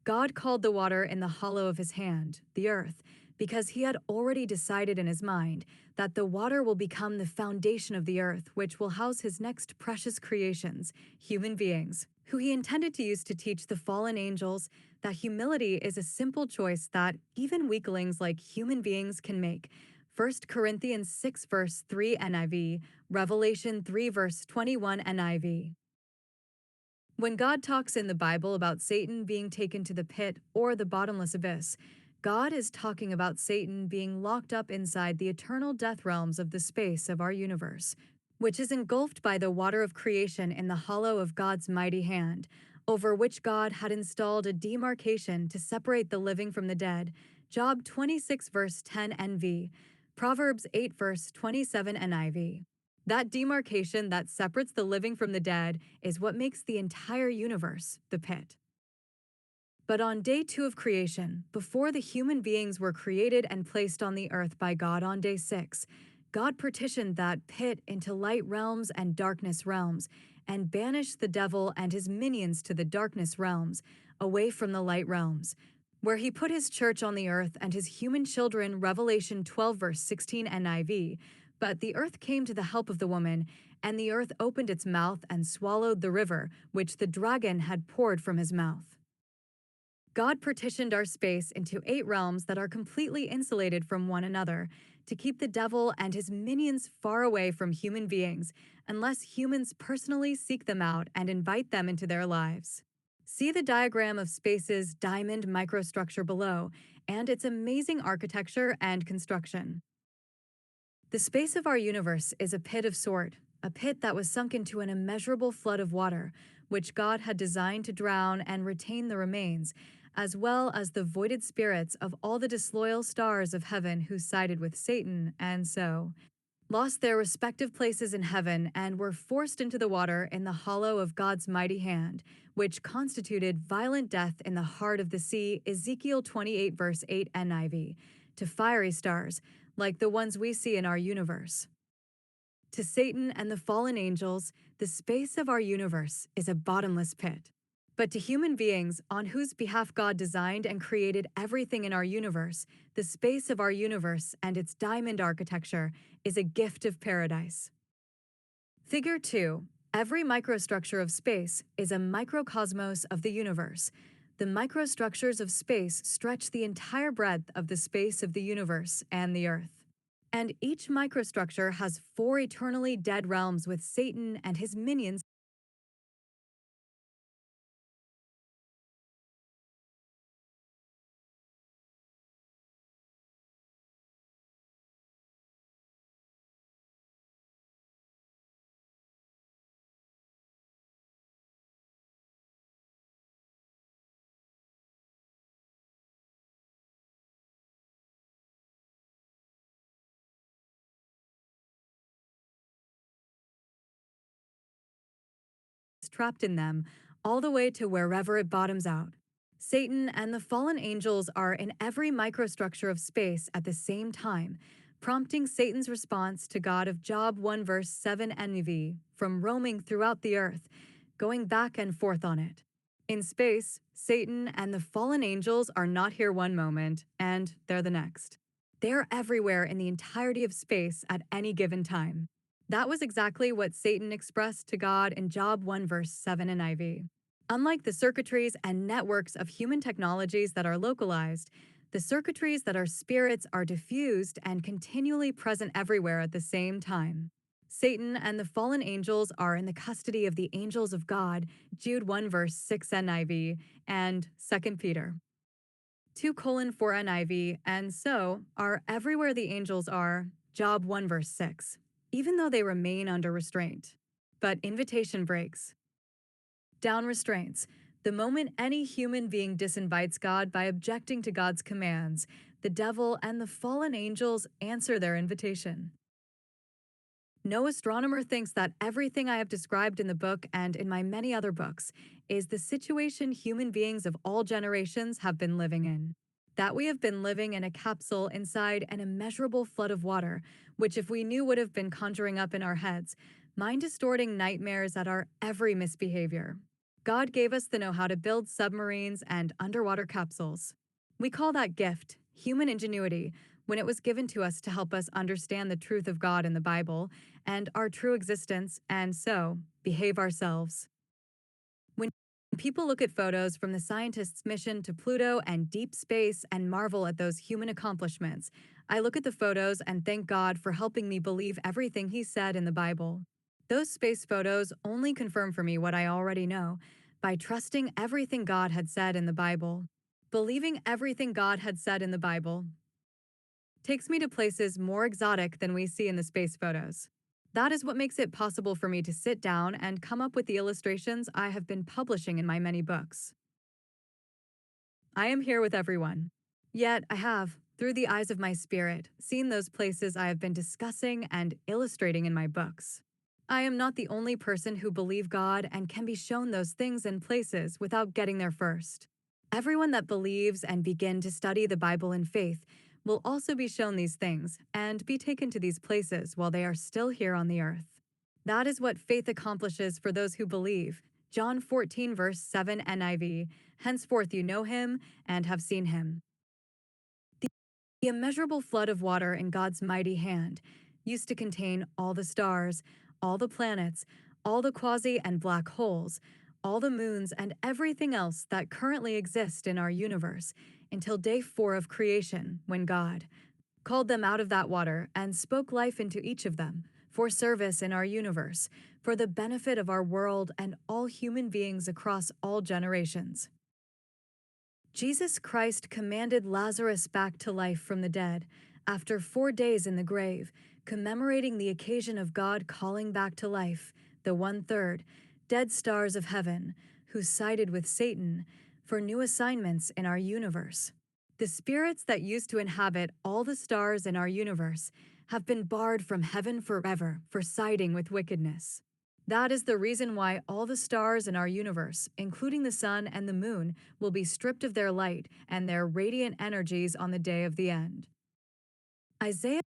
God called the water in the hollow of his hand, the earth, because he had already decided in his mind that the water will become the foundation of the earth, which will house his next precious creations, human beings, who he intended to use to teach the fallen angels that humility is a simple choice that even weaklings like human beings can make. 1 Corinthians 6 verse 3 NIV, Revelation 3 verse 21 NIV. When God talks in the Bible about Satan being taken to the pit or the bottomless abyss, God is talking about Satan being locked up inside the eternal death realms of the space of our universe, which is engulfed by the water of creation in the hollow of God's mighty hand, over which God had installed a demarcation to separate the living from the dead. Job 26 verse 10 NV, Proverbs 8 verse 27 NIV. That demarcation that separates the living from the dead is what makes the entire universe the pit. But on day 2 of creation, before the human beings were created and placed on the earth by God on day 6, God partitioned that pit into light realms and darkness realms, and banished the devil and his minions to the darkness realms, away from the light realms, where he put his church on the earth and his human children. Revelation 12 verse 16 NIV. But the earth came to the help of the woman, and the earth opened its mouth and swallowed the river, which the dragon had poured from his mouth. God partitioned our space into 8 realms that are completely insulated from one another, to keep the devil and his minions far away from human beings, unless humans personally seek them out and invite them into their lives. See the diagram of space's diamond microstructure below, and its amazing architecture and construction. The space of our universe is a pit of sort, a pit that was sunk into an immeasurable flood of water, which God had designed to drown and retain the remains, as well as the voided spirits of all the disloyal stars of heaven who sided with Satan, and so lost their respective places in heaven and were forced into the water in the hollow of God's mighty hand, which constituted violent death in the heart of the sea. Ezekiel 28 verse 8 NIV, to fiery stars, like the ones we see in our universe. To Satan and the fallen angels, the space of our universe is a bottomless pit. But to human beings on whose behalf God designed and created everything in our universe, the space of our universe and its diamond architecture is a gift of paradise. Figure 2. Every microstructure of space is a microcosmos of the universe. The microstructures of space stretch the entire breadth of the space of the universe and the earth. And each microstructure has 4 eternally dead realms with Satan and his minions trapped in them, all the way to wherever it bottoms out. Satan and the fallen angels are in every microstructure of space at the same time, prompting Satan's response to God of Job 1 verse 7 NIV, from roaming throughout the earth, going back and forth on it. In space, Satan and the fallen angels are not here one moment, and they're the next. They're everywhere in the entirety of space at any given time. That was exactly what Satan expressed to God in Job 1 verse 7 NIV. Unlike the circuitries and networks of human technologies that are localized, the circuitries that are spirits are diffused and continually present everywhere at the same time. Satan and the fallen angels are in the custody of the angels of God, Jude 1 verse 6 NIV, and 2 Peter 2:4 NIV, and so are everywhere the angels are, Job 1 verse 6, even though they remain under restraint. But invitation breaks. Down restraints. The moment any human being disinvites God by objecting to God's commands, the devil and the fallen angels answer their invitation. No astronomer thinks that everything I have described in the book and in my many other books is the situation human beings of all generations have been living in. That we have been living in a capsule inside an immeasurable flood of water, which, if we knew, would have been conjuring up in our heads, mind distorting nightmares at our every misbehavior. God gave us the know how to build submarines and underwater capsules. We call that gift, human ingenuity, when it was given to us to help us understand the truth of God in the Bible and our true existence, and so behave ourselves. When people look at photos from the scientists' mission to Pluto and deep space and marvel at those human accomplishments, I look at the photos and thank God for helping me believe everything He said in the Bible. Those space photos only confirm for me what I already know by trusting everything God had said in the Bible. Believing everything God had said in the Bible takes me to places more exotic than we see in the space photos. That is what makes it possible for me to sit down and come up with the illustrations I have been publishing in my many books. I am here with everyone. Yet I have, through the eyes of my spirit, seen those places I have been discussing and illustrating in my books. I am not the only person who believe God and can be shown those things and places without getting there first. Everyone that believes and begin to study the Bible in faith will also be shown these things and be taken to these places while they are still here on the earth. That is what faith accomplishes for those who believe. John 14 verse 7 NIV, henceforth you know him and have seen him. The immeasurable flood of water in God's mighty hand used to contain all the stars, all the planets, all the quasi and black holes, all the moons, and everything else that currently exists in our universe until day 4 of creation, when God called them out of that water and spoke life into each of them for service in our universe, for the benefit of our world and all human beings across all generations. Jesus Christ commanded Lazarus back to life from the dead after 4 days in the grave, commemorating the occasion of God calling back to life the 1/3 dead stars of heaven who sided with Satan for new assignments in our universe. The spirits that used to inhabit all the stars in our universe have been barred from heaven forever for siding with wickedness. That is the reason why all the stars in our universe, including the sun and the moon, will be stripped of their light and their radiant energies on the day of the end. Isaiah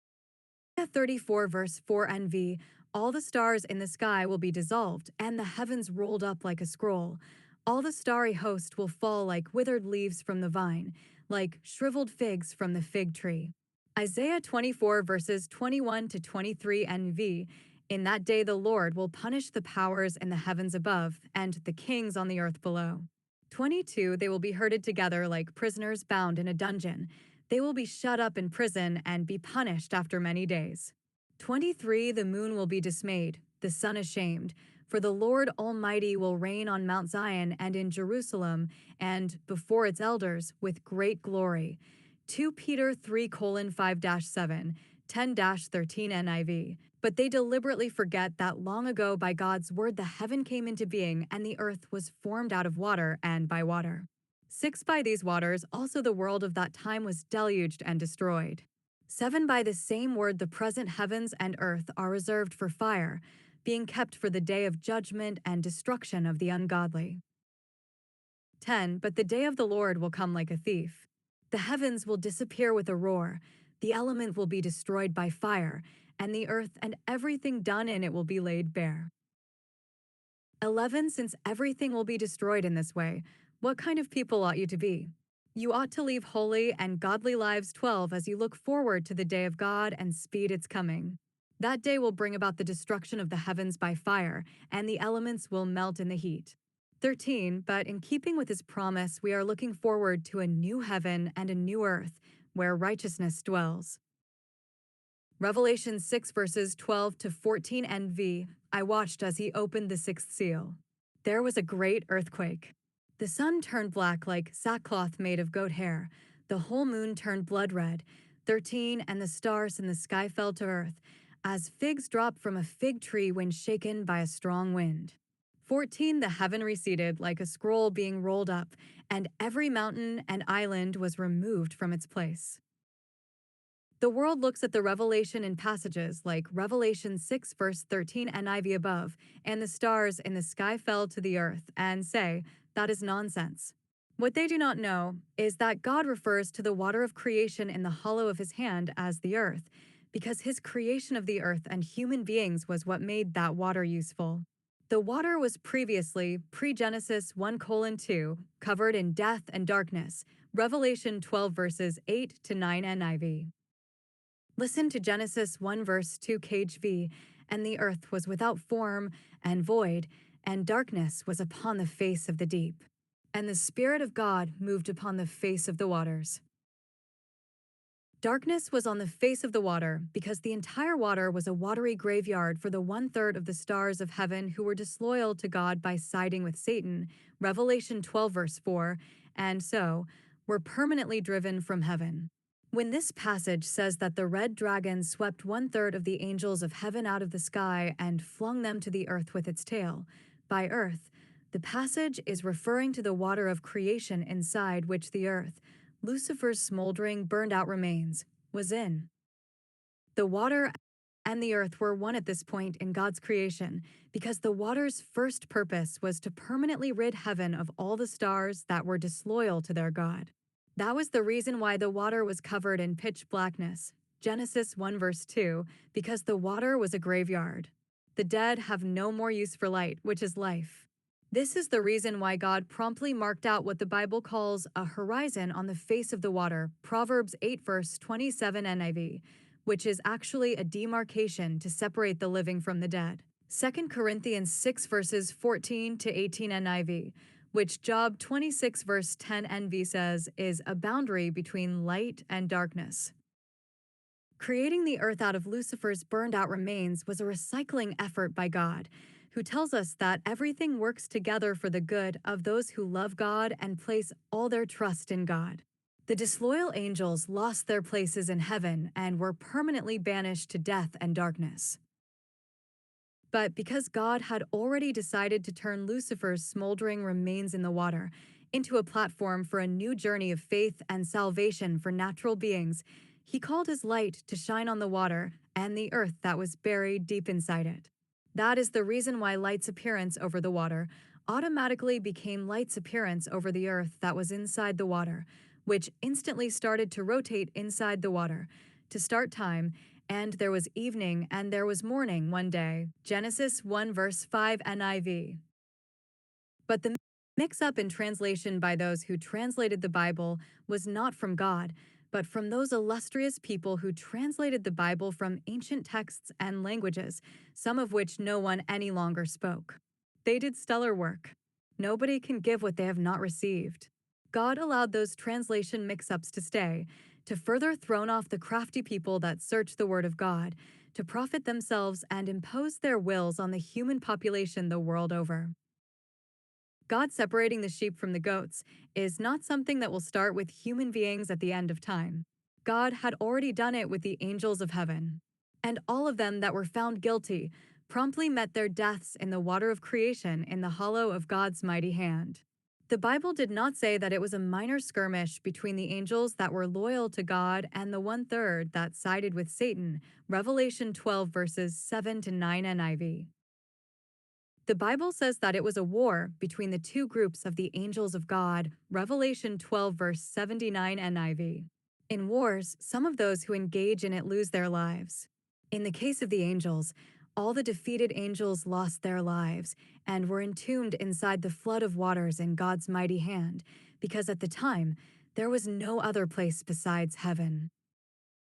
34 verse 4 NV, all the stars in the sky will be dissolved and the heavens rolled up like a scroll. All the starry host will fall like withered leaves from the vine, like shriveled figs from the fig tree. Isaiah 24 verses 21 to 23 NV, in that day the Lord will punish the powers in the heavens above and the kings on the earth below. 22, they will be herded together like prisoners bound in a dungeon. They will be shut up in prison and be punished after many days. 23, the moon will be dismayed, the sun ashamed, for the Lord Almighty will reign on Mount Zion and in Jerusalem and before its elders with great glory. 2 Peter 3:5-7, 10-13 NIV. But they deliberately forget that long ago by God's word the heaven came into being and the earth was formed out of water and by water. 6, by these waters also the world of that time was deluged and destroyed. 7, by the same word the present heavens and earth are reserved for fire, being kept for the day of judgment and destruction of the ungodly. 10, but the day of the Lord will come like a thief. The heavens will disappear with a roar, the element will be destroyed by fire, and the earth and everything done in it will be laid bare. 11, since everything will be destroyed in this way, what kind of people ought you to be? You ought to leave holy and godly lives. 12, as you look forward to the day of God and speed its coming. That day will bring about the destruction of the heavens by fire, and the elements will melt in the heat. 13, but in keeping with his promise, we are looking forward to a new heaven and a new earth where righteousness dwells. Revelation 6 verses 12 to 14 NV, I watched as he opened the sixth seal. There was a great earthquake. The sun turned black like sackcloth made of goat hair. The whole moon turned blood red. 13, and the stars in the sky fell to earth, as figs drop from a fig tree when shaken by a strong wind. 14, the heaven receded like a scroll being rolled up, and every mountain and island was removed from its place. The world looks at the revelation in passages like Revelation 6 verse 13 NIV above, and the stars in the sky fell to the earth, and say, that is nonsense. What they do not know is that God refers to the water of creation in the hollow of his hand as the earth, because his creation of the earth and human beings was what made that water useful. The water was previously, pre-Genesis 1:2, covered in death and darkness, Revelation 12 verses 8 to 9 NIV. Listen to Genesis 1 verse 2 KJV, and the earth was without form and void, and darkness was upon the face of the deep. And the Spirit of God moved upon the face of the waters. Darkness was on the face of the water, because the entire water was a watery graveyard for the 1/3 of the stars of heaven who were disloyal to God by siding with Satan, Revelation 12 verse 4, and so were permanently driven from heaven. When this passage says that the red dragon swept 1/3 of the angels of heaven out of the sky and flung them to the earth with its tail, by earth, the passage is referring to the water of creation inside which the earth, Lucifer's smoldering, burned-out remains, was in. The water and the earth were one at this point in God's creation, because the water's first purpose was to permanently rid heaven of all the stars that were disloyal to their God. That was the reason why the water was covered in pitch blackness, Genesis 1 verse 2, because the water was a graveyard. The dead have no more use for light, which is life. This is the reason why God promptly marked out what the Bible calls a horizon on the face of the water, Proverbs 8 verse 27 NIV, which is actually a demarcation to separate the living from the dead. 2 Corinthians 6 verses 14 to 18 NIV, which Job 26 verse 10 NV says is a boundary between light and darkness. Creating the earth out of Lucifer's burned-out remains was a recycling effort by God, who tells us that everything works together for the good of those who love God and place all their trust in God. The disloyal angels lost their places in heaven and were permanently banished to death and darkness. But because God had already decided to turn Lucifer's smoldering remains in the water into a platform for a new journey of faith and salvation for natural beings, he called his light to shine on the water and the earth that was buried deep inside it. That is the reason why light's appearance over the water automatically became light's appearance over the earth that was inside the water, which instantly started to rotate inside the water to start time. And there was evening and there was morning one day, Genesis 1 verse 5 NIV. But the mix-up in translation by those who translated the Bible was not from God, but from those illustrious people who translated the Bible from ancient texts and languages, some of which no one any longer spoke. They did stellar work. Nobody can give what they have not received. God allowed those translation mix-ups to stay, to further throw off the crafty people that search the Word of God, to profit themselves and impose their wills on the human population the world over. God separating the sheep from the goats is not something that will start with human beings at the end of time. God had already done it with the angels of heaven. And all of them that were found guilty promptly met their deaths in the water of creation in the hollow of God's mighty hand. The Bible did not say that it was a minor skirmish between the angels that were loyal to God and the 1/3 that sided with Satan, Revelation 12 verses 7 to 9 NIV. The Bible says that it was a war between the two groups of the angels of God, Revelation 12 verse 79 NIV. In wars, some of those who engage in it lose their lives. In the case of the angels, all the defeated angels lost their lives and were entombed inside the flood of waters in God's mighty hand, because at the time, there was no other place besides heaven.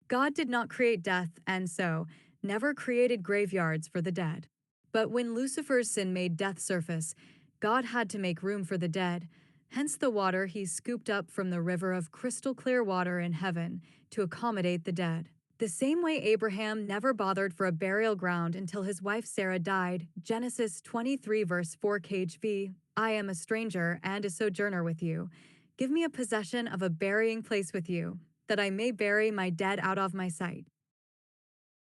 God did not create death and so never created graveyards for the dead. But when Lucifer's sin made death surface, God had to make room for the dead, hence the water he scooped up from the river of crystal clear water in heaven to accommodate the dead. The same way Abraham never bothered for a burial ground until his wife Sarah died, Genesis 23 verse 4 KHV, I am a stranger and a sojourner with you. Give me a possession of a burying place with you, that I may bury my dead out of my sight.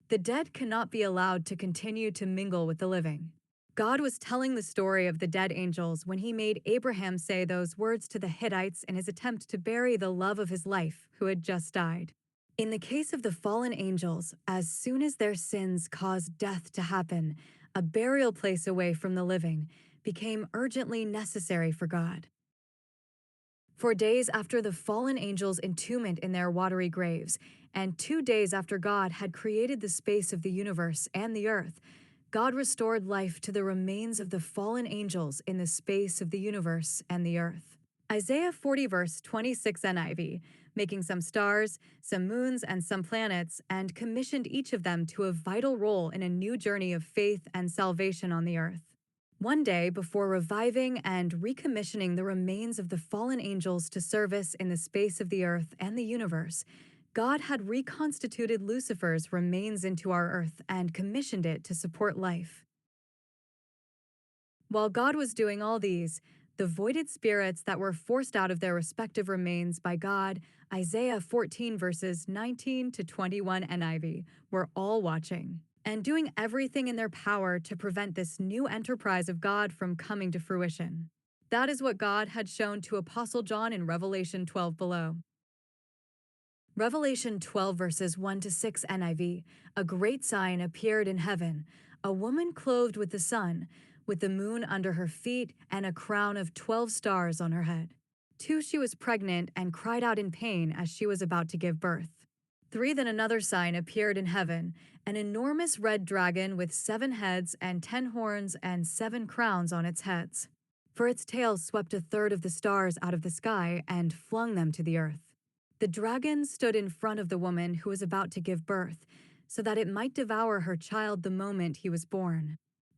The dead cannot be allowed to continue to mingle with the living. God was telling the story of the dead angels when he made Abraham say those words to the Hittites in his attempt to bury the love of his life who had just died. In the case of the fallen angels, as soon as their sins caused death to happen, a burial place away from the living became urgently necessary for God. For days after the fallen angels' entombment in their watery graves, and 2 days after God had created the space of the universe and the earth, God restored life to the remains of the fallen angels in the space of the universe and the earth. Isaiah 40 verse 26 NIV, making some stars, some moons, and some planets, and commissioned each of them to a vital role in a new journey of faith and salvation on the earth. One day, before reviving and recommissioning the remains of the fallen angels to service in the space of the earth and the universe, God had reconstituted Lucifer's remains into our earth and commissioned it to support life. While God was doing all these, the voided spirits that were forced out of their respective remains by God, Isaiah 14 verses 19 to 21 NIV, were all watching and doing everything in their power to prevent this new enterprise of God from coming to fruition. That is what God had shown to Apostle John in Revelation 12 below. Revelation 12 verses 1 to 6 NIV, a great sign appeared in heaven, a woman clothed with the sun, with the moon under her feet and a crown of 12 stars on her head. 2, she was pregnant and cried out in pain as she was about to give birth. 3, then another sign appeared in heaven, an enormous red dragon with 7 heads and 10 horns and 7 crowns on its heads. For its tail swept a third of the stars out of the sky and flung them to the earth. The dragon stood in front of the woman who was about to give birth, so that it might devour her child the moment he was born.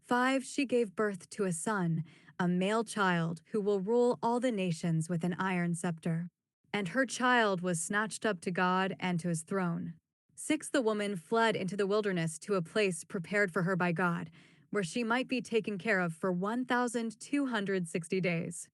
5, she gave birth to a son, a male child who will rule all the nations with an iron scepter. And her child was snatched up to God and to his throne. 6, the woman fled into the wilderness to a place prepared for her by God, where she might be taken care of for 1,260 days.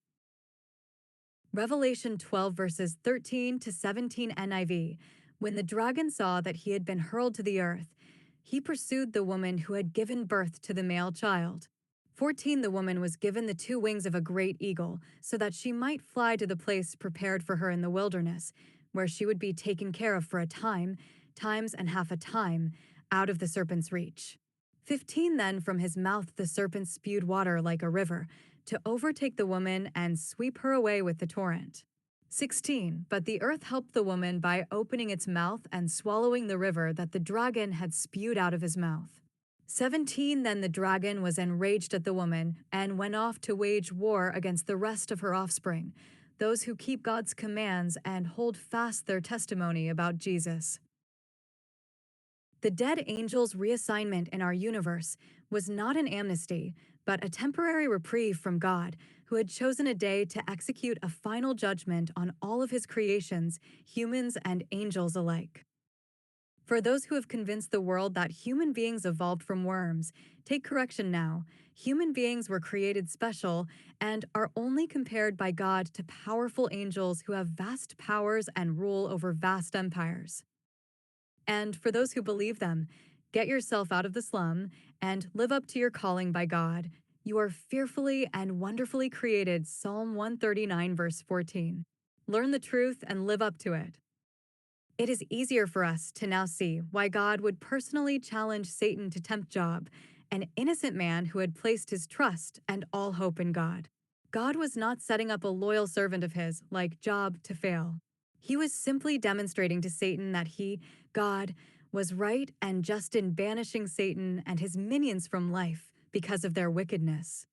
Revelation 12 verses 13 to 17 NIV, when the dragon saw that he had been hurled to the earth, he pursued the woman who had given birth to the male child. 14, the woman was given the 2 wings of a great eagle, so that she might fly to the place prepared for her in the wilderness, where she would be taken care of for a time, times and half a time, out of the serpent's reach. 15, then from his mouth the serpent spewed water like a river, to overtake the woman and sweep her away with the torrent. 16, but the earth helped the woman by opening its mouth and swallowing the river that the dragon had spewed out of his mouth. 17, then the dragon was enraged at the woman and went off to wage war against the rest of her offspring, those who keep God's commands and hold fast their testimony about Jesus. The dead angel's reassignment in our universe was not an amnesty, but a temporary reprieve from God, who had chosen a day to execute a final judgment on all of his creations, humans and angels alike. For those who have convinced the world that human beings evolved from worms, take correction now. Human beings were created special and are only compared by God to powerful angels who have vast powers and rule over vast empires. And for those who believe them, get yourself out of the slum and live up to your calling by God. You are fearfully and wonderfully created, Psalm 139 verse 14. Learn the truth and live up to it. It is easier for us to now see why God would personally challenge Satan to tempt Job, an innocent man who had placed his trust and all hope in God. God was not setting up a loyal servant of his, like Job, to fail. He was simply demonstrating to Satan that he, God, was right and just in banishing Satan and his minions from life because of their wickedness.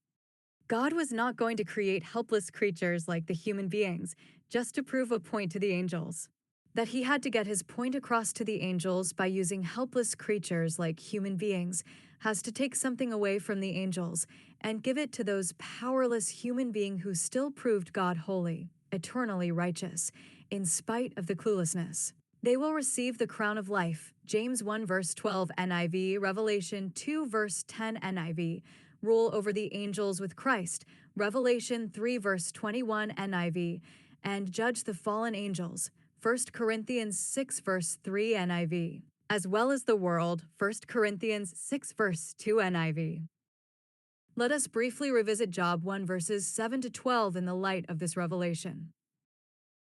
God was not going to create helpless creatures like the human beings just to prove a point to the angels. That he had to get his point across to the angels by using helpless creatures like human beings has to take something away from the angels and give it to those powerless human beings who still proved God holy, eternally righteous, in spite of the cluelessness. They will receive the crown of life, James 1 verse 12 NIV, Revelation 2 verse 10 NIV, rule over the angels with Christ, Revelation 3 verse 21 NIV, and judge the fallen angels, 1 Corinthians 6 verse 3 NIV, as well as the world, 1 Corinthians 6 verse 2 NIV. Let us briefly revisit Job 1 verses 7 to 12 in the light of this revelation.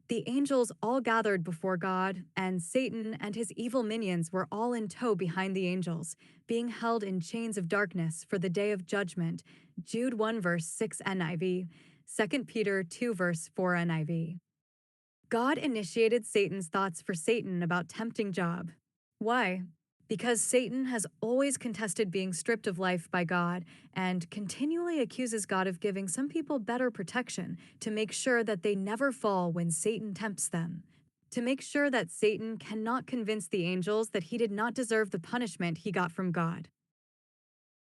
The angels all gathered before God, and Satan and his evil minions were all in tow behind the angels, being held in chains of darkness for the day of judgment, Jude 1 verse 6 NIV, 2 Peter 2 verse 4 NIV. God initiated Satan's thoughts for Satan about tempting Job. Why? Because Satan has always contested being stripped of life by God and continually accuses God of giving some people better protection to make sure that they never fall when Satan tempts them. To make sure that Satan cannot convince the angels that he did not deserve the punishment he got from God.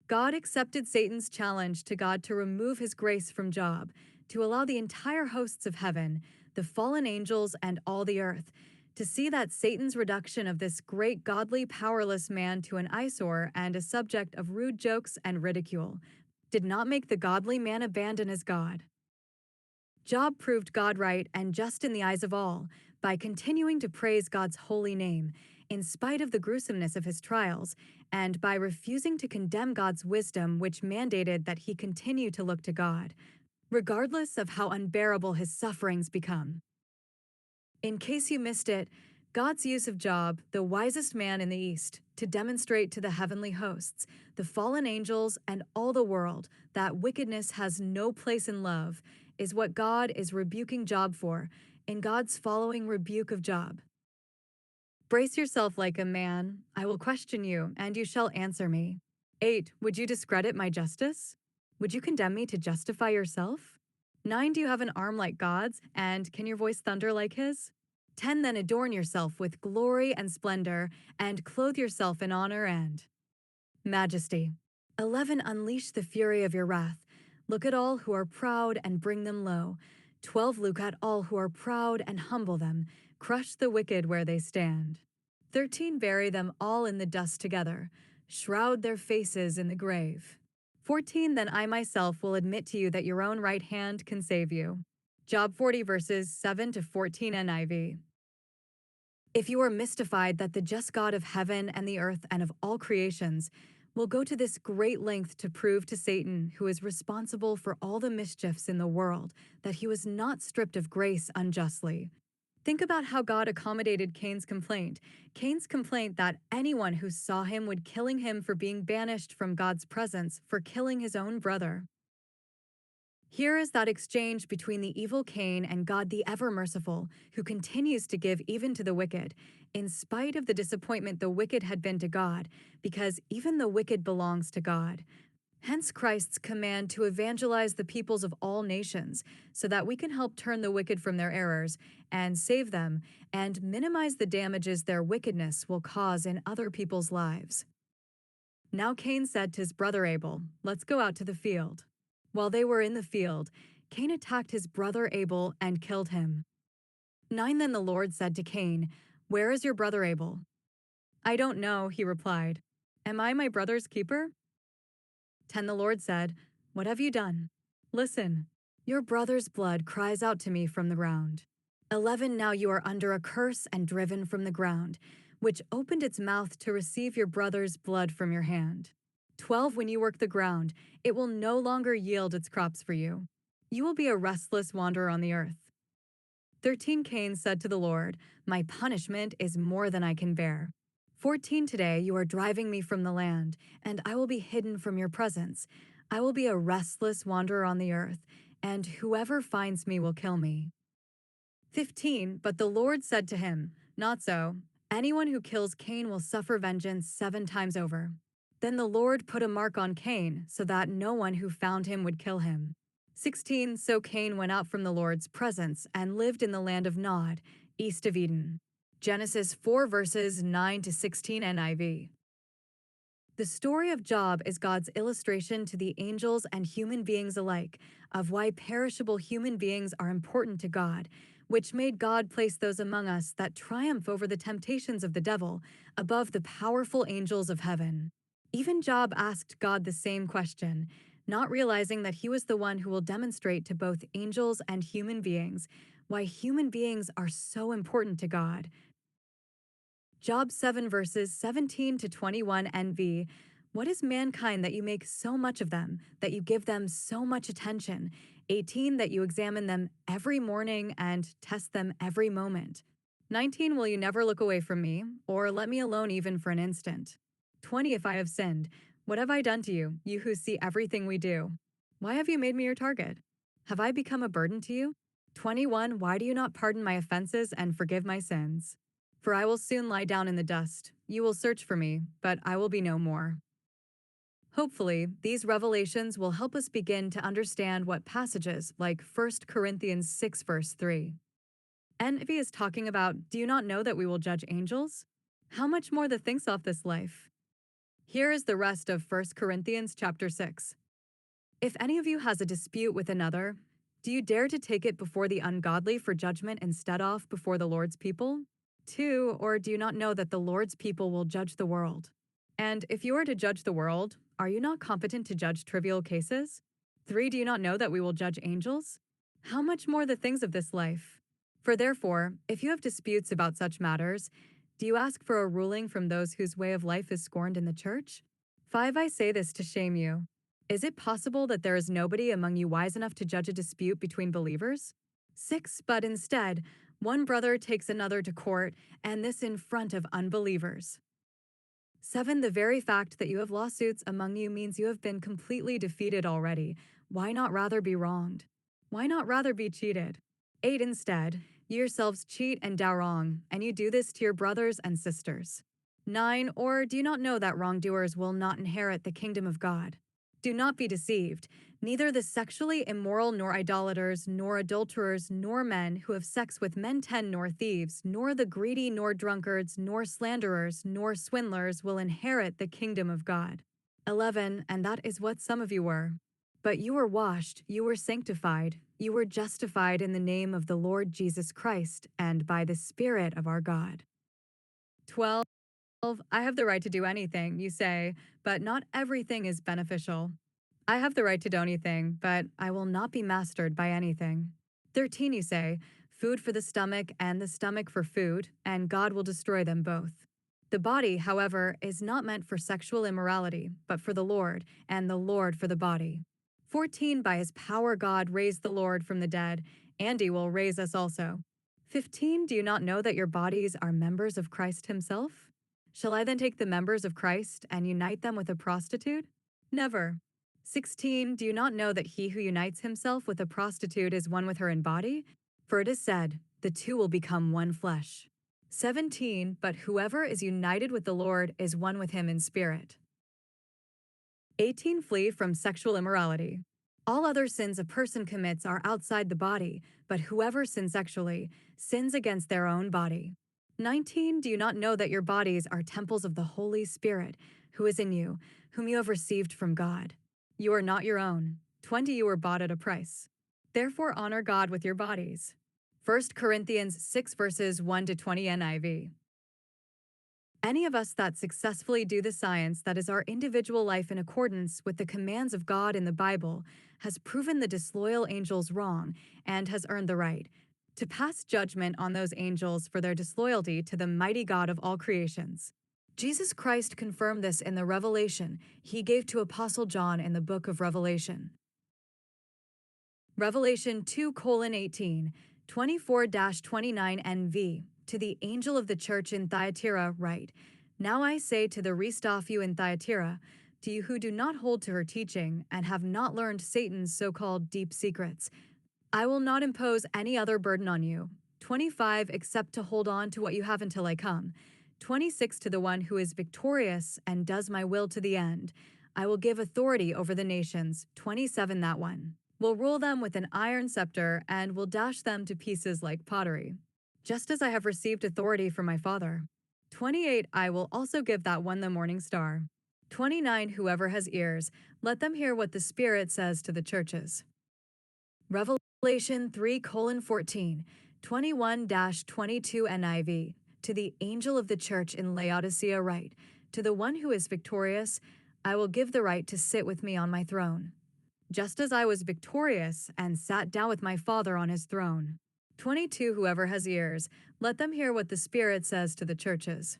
God accepted Satan's challenge to God to remove his grace from Job, to allow the entire hosts of heaven, the fallen angels, and all the earth, to see that Satan's reduction of this great godly powerless man to an eyesore and a subject of rude jokes and ridicule did not make the godly man abandon his God. Job proved God right and just in the eyes of all by continuing to praise God's holy name in spite of the gruesomeness of his trials and by refusing to condemn God's wisdom, which mandated that he continue to look to God, regardless of how unbearable his sufferings become. In case you missed it, God's use of Job, the wisest man in the East, to demonstrate to the heavenly hosts, the fallen angels, and all the world that wickedness has no place in love, is what God is rebuking Job for in God's following rebuke of Job. Brace yourself like a man. I will question you, and you shall answer me. 8. Would you discredit my justice? Would you condemn me to justify yourself? 9. Do you have an arm like God's, and can your voice thunder like his? 10. Then adorn yourself with glory and splendor, and clothe yourself in honor and majesty. 11. Unleash the fury of your wrath. Look at all who are proud and bring them low. 12. Look at all who are proud and humble them. Crush the wicked where they stand. 13. Bury them all in the dust together. Shroud their faces in the grave. 14. Then I myself will admit to you that your own right hand can save you. Job 40 verses 7 to 14 NIV. If you are mystified that the just God of heaven and the earth and of all creations will go to this great length to prove to Satan, who is responsible for all the mischiefs in the world, that he was not stripped of grace unjustly. Think about how God accommodated Cain's complaint that anyone who saw him would killing him for being banished from God's presence for killing his own brother. Here is that exchange between the evil Cain and God the ever-merciful, who continues to give even to the wicked, in spite of the disappointment the wicked had been to God, because even the wicked belongs to God. Hence Christ's command to evangelize the peoples of all nations, so that we can help turn the wicked from their errors and save them and minimize the damages their wickedness will cause in other people's lives. Now Cain said to his brother Abel, "Let's go out to the field." While they were in the field, Cain attacked his brother Abel and killed him. 9. Then the Lord said to Cain, "Where is your brother Abel?" "I don't know," he replied. "Am I my brother's keeper?" 10. The Lord said, "What have you done?" "Listen, your brother's blood cries out to me from the ground." 11. Now you are under a curse and driven from the ground, which opened its mouth to receive your brother's blood from your hand. 12. When you work the ground, it will no longer yield its crops for you. You will be a restless wanderer on the earth. 13. Cain said to the Lord, "My punishment is more than I can bear." 14. Today you are driving me from the land, and I will be hidden from your presence. I will be a restless wanderer on the earth, and whoever finds me will kill me. 15. But the Lord said to him, "Not so. Anyone who kills Cain will suffer vengeance 7 times over." Then the Lord put a mark on Cain, so that no one who found him would kill him. 16. So Cain went out from the Lord's presence and lived in the land of Nod, east of Eden. Genesis 4 verses 9 to 16 NIV. The story of Job is God's illustration to the angels and human beings alike of why perishable human beings are important to God, which made God place those among us that triumph over the temptations of the devil above the powerful angels of heaven. Even Job asked God the same question, not realizing that he was the one who will demonstrate to both angels and human beings why human beings are so important to God. Job 7 verses 17 to 21 NV. What is mankind that you make so much of them, that you give them so much attention? 18 that you examine them every morning and test them every moment. 19 will you never look away from me, or let me alone even for an instant? 20 if I have sinned, what have I done to you, you who see everything we do? Why have you made me your target? Have I become a burden to you? 21 why do you not pardon my offenses and forgive my sins? For I will soon lie down in the dust. You will search for me, but I will be no more. Hopefully, these revelations will help us begin to understand what passages like 1 Corinthians 6 verse 3. NV is talking about, do you not know that we will judge angels? How much more the things of this life? Here is the rest of 1 Corinthians chapter 6. If any of you has a dispute with another, do you dare to take it before the ungodly for judgment instead of before the Lord's people? 2, or do you not know that the Lord's people will judge the world? And if you are to judge the world, are you not competent to judge trivial cases? 3, do you not know that we will judge angels? How much more the things of this life? For therefore, if you have disputes about such matters, do you ask for a ruling from those whose way of life is scorned in the church? 5, I say this to shame you. Is it possible that there is nobody among you wise enough to judge a dispute between believers? 6, but instead, one brother takes another to court, and this in front of unbelievers. 7, the very fact that you have lawsuits among you means you have been completely defeated already. Why not rather be wronged? Why not rather be cheated? 8, instead, you yourselves cheat and do wrong, and you do this to your brothers and sisters. 9, or do you not know that wrongdoers will not inherit the kingdom of God? Do not be deceived. Neither the sexually immoral, nor idolaters, nor adulterers, nor men who have sex with men 10, nor thieves, nor the greedy, nor drunkards, nor slanderers, nor swindlers will inherit the kingdom of God. 11, and that is what some of you were. But you were washed, you were sanctified, you were justified in the name of the Lord Jesus Christ and by the Spirit of our God. 12. I have the right to do anything, you say, but not everything is beneficial. I have the right to do anything, but I will not be mastered by anything. 13, you say, food for the stomach and the stomach for food, and God will destroy them both. The body, however, is not meant for sexual immorality, but for the Lord, and the Lord for the body. 14, by his power God raised the Lord from the dead, and he will raise us also. 15, do you not know that your bodies are members of Christ himself? Shall I then take the members of Christ and unite them with a prostitute? Never. 16, do you not know that he who unites himself with a prostitute is one with her in body? For it is said, the two will become one flesh. 17, but whoever is united with the Lord is one with him in spirit. 18, flee from sexual immorality. All other sins a person commits are outside the body, but whoever sins sexually sins against their own body. 19, do you not know that your bodies are temples of the Holy Spirit, who is in you, whom you have received from God? You are not your own. 20, you were bought at a price. Therefore honor God with your bodies. 1 Corinthians 6 verses 1 to 20 NIV. Any of us that successfully do the science that is our individual life in accordance with the commands of God in the Bible has proven the disloyal angels wrong and has earned the right to pass judgment on those angels for their disloyalty to the mighty God of all creations. Jesus Christ confirmed this in the revelation he gave to Apostle John in the book of Revelation. Revelation 2:18, 24-29 NV. To the angel of the church in Thyatira write, Now I say to the rest of you in Thyatira, to you who do not hold to her teaching and have not learned Satan's so-called deep secrets, I will not impose any other burden on you. 25, except to hold on to what you have until I come. 26, to the one who is victorious and does my will to the end, I will give authority over the nations. 27, that one will rule them with an iron scepter and will dash them to pieces like pottery, just as I have received authority from my Father. 28, I will also give that one the morning star. 29 Whoever has ears, let them hear what the Spirit says to the churches. Revelation 3:14, 21-22 NIV. To the angel of the church in Laodicea write, to the one who is victorious, I will give the right to sit with me on my throne, just as I was victorious and sat down with my Father on his throne. 22 Whoever has ears, let them hear what the Spirit says to the churches.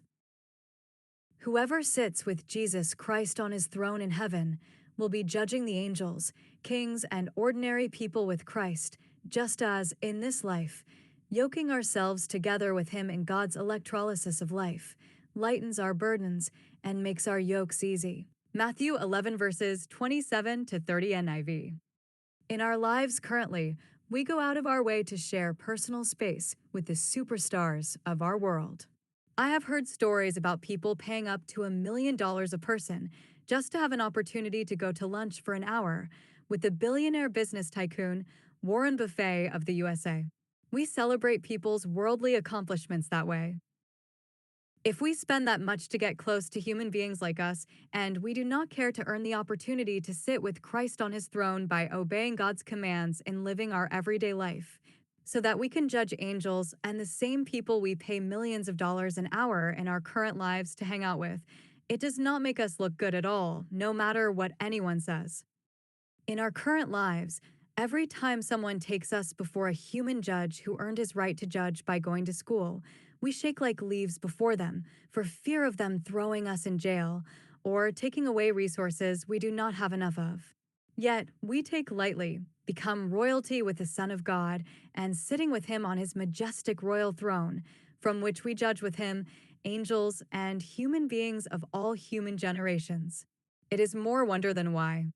Whoever sits with Jesus Christ on his throne in heaven will be judging the angels, kings, and ordinary people with Christ, just as, in this life, yoking ourselves together with him in God's electrolysis of life lightens our burdens and makes our yokes easy. Matthew 11 verses 27-30 NIV. In our lives currently, we go out of our way to share personal space with the superstars of our world. I have heard stories about people paying up to $1 million a person just to have an opportunity to go to lunch for an hour with the billionaire business tycoon Warren Buffett of the USA. We celebrate people's worldly accomplishments that way. If we spend that much to get close to human beings like us, and we do not care to earn the opportunity to sit with Christ on his throne by obeying God's commands and living our everyday life, so that we can judge angels and the same people we pay millions of dollars an hour in our current lives to hang out with, it does not make us look good at all, no matter what anyone says. In our current lives, every time someone takes us before a human judge who earned his right to judge by going to school, we shake like leaves before them for fear of them throwing us in jail or taking away resources we do not have enough of. Yet, we take lightly, become royalty with the Son of God, and sitting with him on his majestic royal throne, from which we judge with him angels and human beings of all human generations. It is more wonder than why.